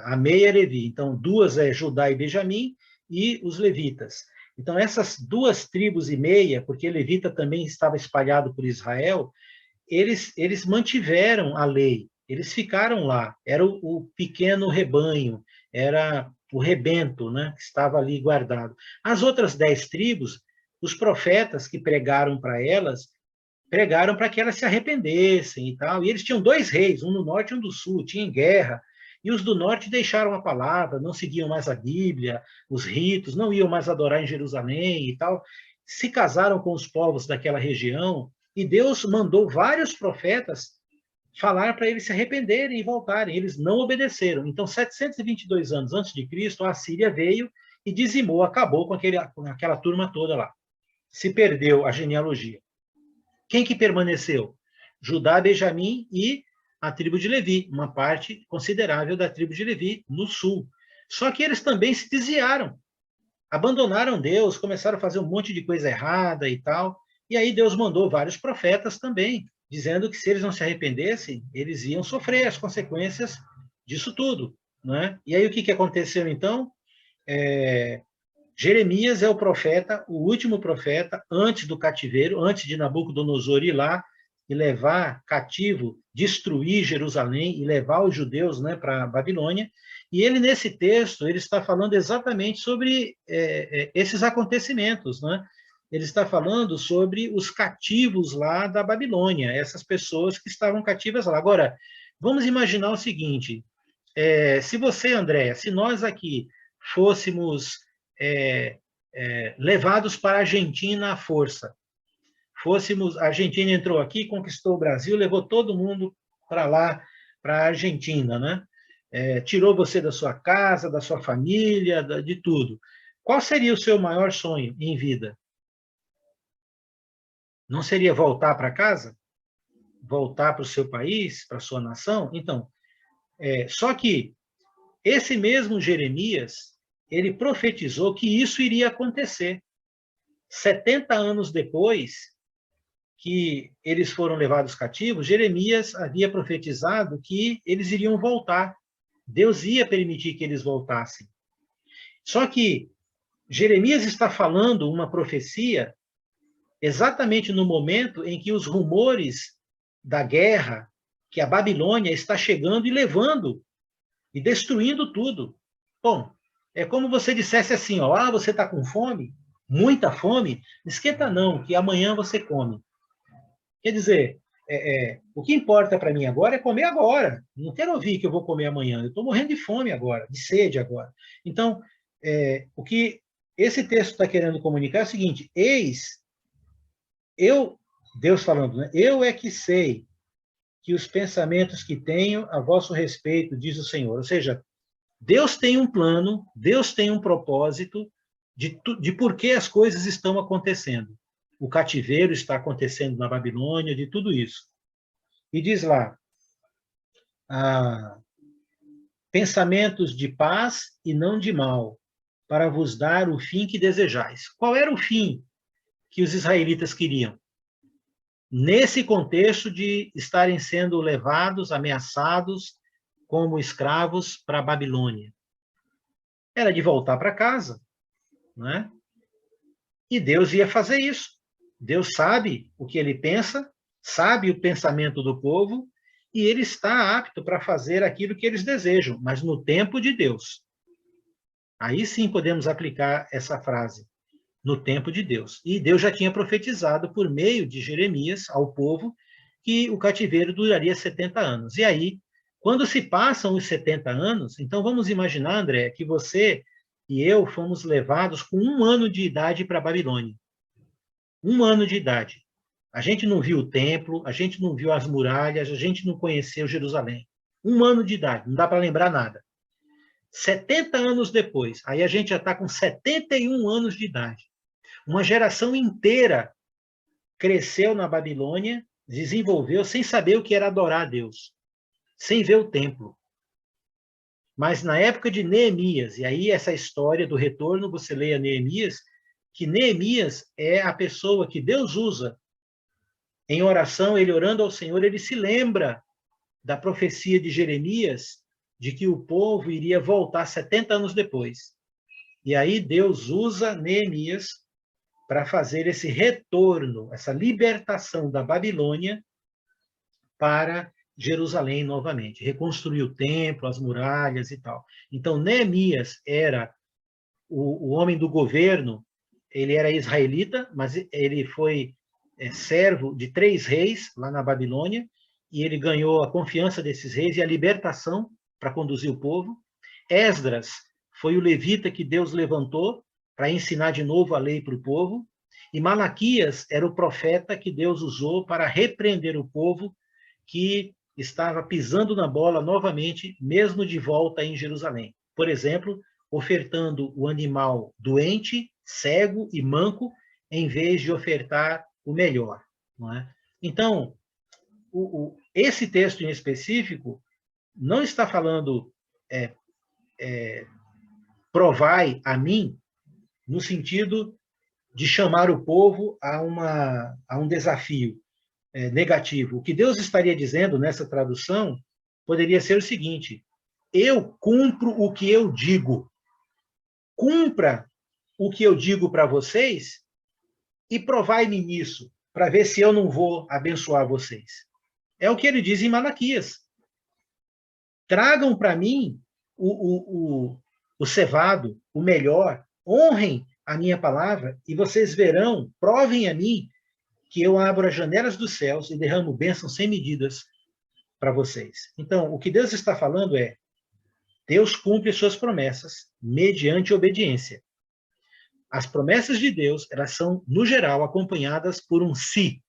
A meia é Levi. Então, 2 é Judá e Benjamim, e os levitas. Então, essas 2 tribos e meia, porque levita também estava espalhado por Israel, eles mantiveram a lei. Eles ficaram lá. Era o pequeno rebanho, era o rebento, né, que estava ali guardado. As outras 10 tribos, os profetas que pregaram para elas, pregaram para que elas se arrependessem e tal. E eles tinham 2 reis, um no norte e um do sul, tinham guerra. E os do norte deixaram a palavra, não seguiam mais a Bíblia, os ritos, não iam mais adorar em Jerusalém e tal. Se casaram com os povos daquela região, e Deus mandou vários profetas falar para eles se arrependerem e voltarem. Eles não obedeceram. Então, 722 anos antes de Cristo, a Assíria veio e dizimou, acabou com aquela turma toda lá. Se perdeu a genealogia. Quem que permaneceu? Judá, Benjamim e a tribo de Levi, uma parte considerável da tribo de Levi no sul. Só que eles também se desviaram, abandonaram Deus, começaram a fazer um monte de coisa errada e tal. E aí Deus mandou vários profetas também, dizendo que se eles não se arrependessem, eles iam sofrer as consequências disso tudo, né? E aí o que aconteceu então? Jeremias é o profeta, o último profeta, antes do cativeiro, antes de Nabucodonosor ir lá e levar cativo, destruir Jerusalém e levar os judeus, né, para a Babilônia. E ele, nesse texto, ele está falando exatamente sobre esses acontecimentos, né? Ele está falando sobre os cativos lá da Babilônia, essas pessoas que estavam cativas lá. Agora, vamos imaginar o seguinte, se você, Andréa, se nós aqui fôssemos levados para a Argentina à força, a Argentina entrou aqui, conquistou o Brasil, levou todo mundo para lá, para a Argentina, né? Tirou você da sua casa, da sua família, de tudo. Qual seria o seu maior sonho em vida? Não seria voltar para casa? Voltar para o seu país, para a sua nação? Então, só que esse mesmo Jeremias, ele profetizou que isso iria acontecer. 70 anos depois que eles foram levados cativos, Jeremias havia profetizado que eles iriam voltar. Deus ia permitir que eles voltassem. Só que Jeremias está falando uma profecia exatamente no momento em que os rumores da guerra, que a Babilônia está chegando e levando, e destruindo tudo. Bom, é como você dissesse assim, ó, você está com fome? Muita fome? Não esquenta não, que amanhã você come. Quer dizer, o que importa para mim agora é comer agora. Não quero ouvir que eu vou comer amanhã. Eu estou morrendo de fome agora, de sede agora. Então, o que esse texto está querendo comunicar é o seguinte, Deus falando, né? Eu é que sei que os pensamentos que tenho a vosso respeito, diz o Senhor. Ou seja, Deus tem um plano, Deus tem um propósito de por que as coisas estão acontecendo. O cativeiro está acontecendo na Babilônia, de tudo isso. E diz lá, pensamentos de paz e não de mal, para vos dar o fim que desejais. Qual era o fim que os israelitas queriam? Nesse contexto de estarem sendo levados, ameaçados como escravos para a Babilônia. Era de voltar para casa, né? E Deus ia fazer isso. Deus sabe o que ele pensa, sabe o pensamento do povo, e ele está apto para fazer aquilo que eles desejam, mas no tempo de Deus. Aí sim podemos aplicar essa frase, no tempo de Deus. E Deus já tinha profetizado por meio de Jeremias ao povo que o cativeiro duraria 70 anos. E aí, quando se passam os 70 anos, então vamos imaginar, André, que você e eu fomos levados com 1 ano de idade para a Babilônia. 1 ano de idade. A gente não viu o templo, a gente não viu as muralhas, a gente não conheceu Jerusalém. 1 ano de idade, não dá para lembrar nada. 70 anos depois, aí a gente já está com 71 anos de idade. Uma geração inteira cresceu na Babilônia, desenvolveu sem saber o que era adorar a Deus, sem ver o templo. Mas na época de Neemias, e aí essa história do retorno, você leia Neemias, que Neemias é a pessoa que Deus usa em oração, ele orando ao Senhor, ele se lembra da profecia de Jeremias, de que o povo iria voltar 70 anos depois. E aí Deus usa Neemias para fazer esse retorno, essa libertação da Babilônia para Jerusalém novamente, reconstruir o templo, as muralhas e tal. Então, Neemias era o homem do governo, ele era israelita, mas ele foi servo de 3 reis lá na Babilônia, e ele ganhou a confiança desses reis e a libertação para conduzir o povo. Esdras foi o levita que Deus levantou para ensinar de novo a lei para o povo, e Malaquias era o profeta que Deus usou para repreender o povo que estava pisando na bola novamente, mesmo de volta em Jerusalém. Por exemplo, ofertando o animal doente, cego e manco, em vez de ofertar o melhor. Não é? Então, esse texto em específico não está falando provai a mim, no sentido de chamar o povo a um desafio negativo. O que Deus estaria dizendo nessa tradução poderia ser o seguinte: eu cumpro o que eu digo. Cumpra o que eu digo para vocês e provai-me nisso, para ver se eu não vou abençoar vocês. É o que ele diz em Malaquias. Tragam para mim o cevado, o melhor, honrem a minha palavra e vocês verão, provem a mim que eu abro as janelas dos céus e derramo bênçãos sem medidas para vocês. Então, o que Deus está falando é: Deus cumpre suas promessas mediante obediência. As promessas de Deus, elas são, no geral, acompanhadas por um se.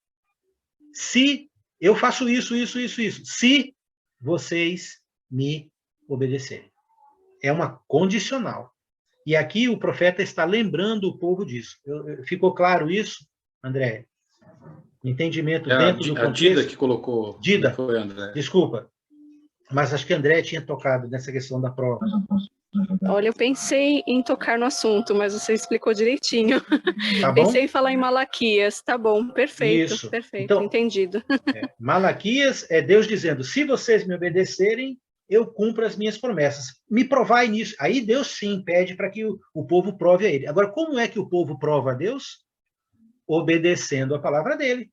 Se eu faço isso, isso, isso, isso. Se vocês me obedecerem. É uma condicional. E aqui o profeta está lembrando o povo disso. Ficou claro isso, André? Entendimento dentro do contexto? A Dida que colocou. Dida, foi, André. Desculpa. Mas acho que André tinha tocado nessa questão da prova. Olha, eu pensei em tocar no assunto, mas você explicou direitinho. Tá bom? Pensei em falar em Malaquias. Tá bom, perfeito. Isso. Perfeito, então, entendido. Malaquias é Deus dizendo: se vocês me obedecerem, eu cumpro as minhas promessas. Me provai nisso. Aí Deus sim pede para que o povo prove a ele. Agora, como é que o povo prova a Deus? Obedecendo a palavra dele.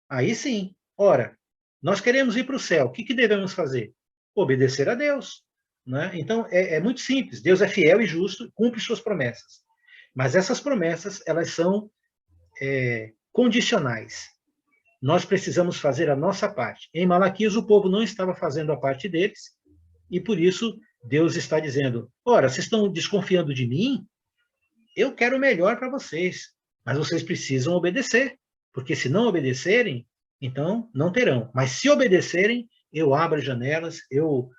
Aí sim. Ora, nós queremos ir para o céu. O que devemos fazer? Obedecer a Deus. Né? Então, é muito simples. Deus é fiel e justo, cumpre suas promessas. Mas essas promessas, elas são condicionais. Nós precisamos fazer a nossa parte. Em Malaquias, o povo não estava fazendo a parte deles, e por isso Deus está dizendo: ora, vocês estão desconfiando de mim? Eu quero o melhor para vocês, mas vocês precisam obedecer, porque se não obedecerem, então não terão. Mas se obedecerem, eu abro as janelas, eu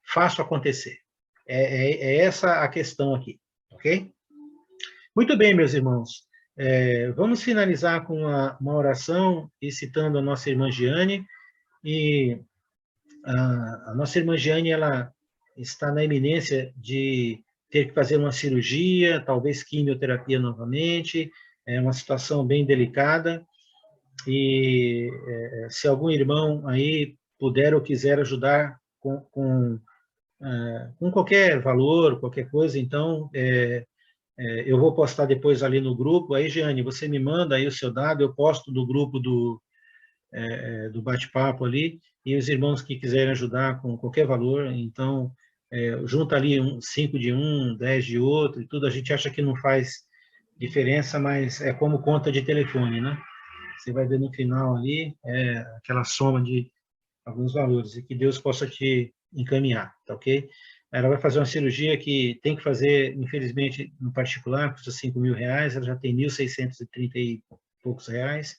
faço acontecer. É essa a questão aqui, ok? Muito bem, meus irmãos. Vamos finalizar com uma oração e citando a nossa irmã Giane. E a nossa irmã Giane, ela está na iminência de ter que fazer uma cirurgia, talvez quimioterapia novamente. É uma situação bem delicada. E se algum irmão aí puder ou quiser ajudar com qualquer valor, qualquer coisa, então eu vou postar depois ali no grupo. Aí, Giane, você me manda aí o seu dado, eu posto no grupo do bate-papo ali, e os irmãos que quiserem ajudar com qualquer valor, então, junta ali 5 de um, 10 de outro, e tudo, a gente acha que não faz diferença, mas é como conta de telefone, né? Você vai ver no final ali, aquela soma de alguns valores, e que Deus possa te encaminhar, tá ok? Ela vai fazer uma cirurgia que tem que fazer, infelizmente, no particular, custa R$5.000, ela já tem R$1.630 e poucos reais.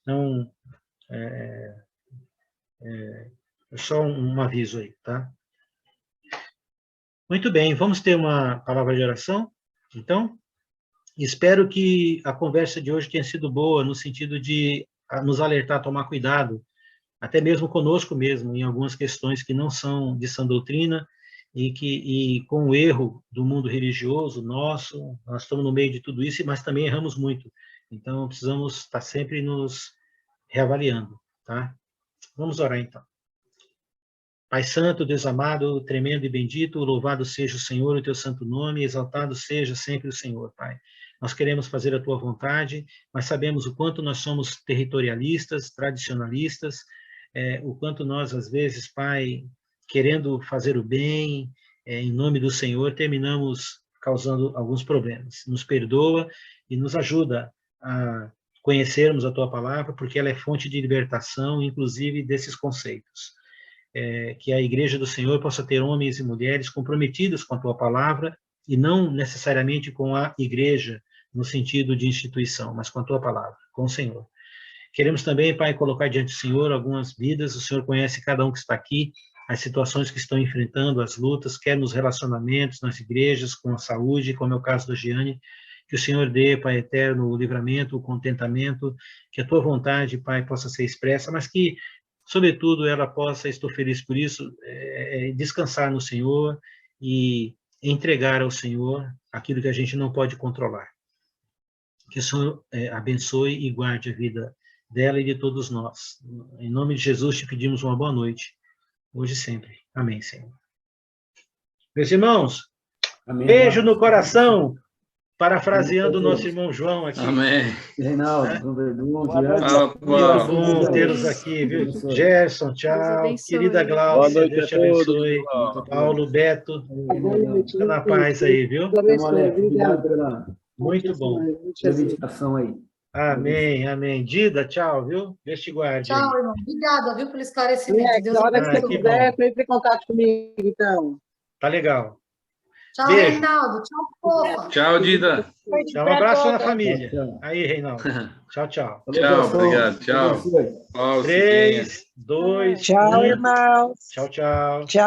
Então, é só um aviso aí, tá? Muito bem, vamos ter uma palavra de oração, então. Espero que a conversa de hoje tenha sido boa, no sentido de nos alertar a tomar cuidado, até mesmo conosco mesmo, em algumas questões que não são de sã doutrina, e com o erro do mundo religioso nosso, nós estamos no meio de tudo isso, mas também erramos muito. Então, precisamos estar sempre nos reavaliando, tá? Vamos orar, então. Pai Santo, Deus amado, tremendo e bendito, louvado seja o Senhor, o teu santo nome, exaltado seja sempre o Senhor, Pai. Nós queremos fazer a tua vontade, mas sabemos o quanto nós somos territorialistas, tradicionalistas, o quanto nós, às vezes, Pai, querendo fazer o bem, em nome do Senhor, terminamos causando alguns problemas. Nos perdoa e nos ajuda a conhecermos a Tua Palavra, porque ela é fonte de libertação, inclusive desses conceitos. Que a Igreja do Senhor possa ter homens e mulheres comprometidos com a Tua Palavra, e não necessariamente com a Igreja, no sentido de instituição, mas com a Tua Palavra, com o Senhor. Queremos também, Pai, colocar diante do Senhor algumas vidas, o Senhor conhece cada um que está aqui, as situações que estão enfrentando, as lutas, quer nos relacionamentos, nas igrejas, com a saúde, como é o caso da Giane, que o Senhor dê, Pai eterno, o livramento, o contentamento, que a Tua vontade, Pai, possa ser expressa, mas que, sobretudo, ela possa, estou feliz por isso, descansar no Senhor e entregar ao Senhor aquilo que a gente não pode controlar. Que o Senhor abençoe e guarde a vida dela e de todos nós. Em nome de Jesus, te pedimos uma boa noite, hoje e sempre. Amém, Senhor. Meus irmãos, amém, beijo no coração, parafraseando o nosso irmão João aqui. Amém. Reinaldo, bom tê-los aqui, viu? Gerson, tchau. Querida Glaucia, Deus te abençoe. Paulo, Beto, fica na paz aí, viu? Muito bom. Meditação aí. Amém, amém. Dida, tchau, viu? Deus te guarde. Tchau, irmão. Obrigada, viu, pelo esclarecimento. Deus hora que você quiser, entre em contato comigo, então. Tá legal. Tchau, beijo. Reinaldo. Tchau, fofa. Tchau, Dida. Dá um abraço na família. Aí, Reinaldo. Tchau, tchau. Tchau, obrigado. Tchau. 3, 2, 1. Tchau, irmãos. Tchau, tchau. Tchau.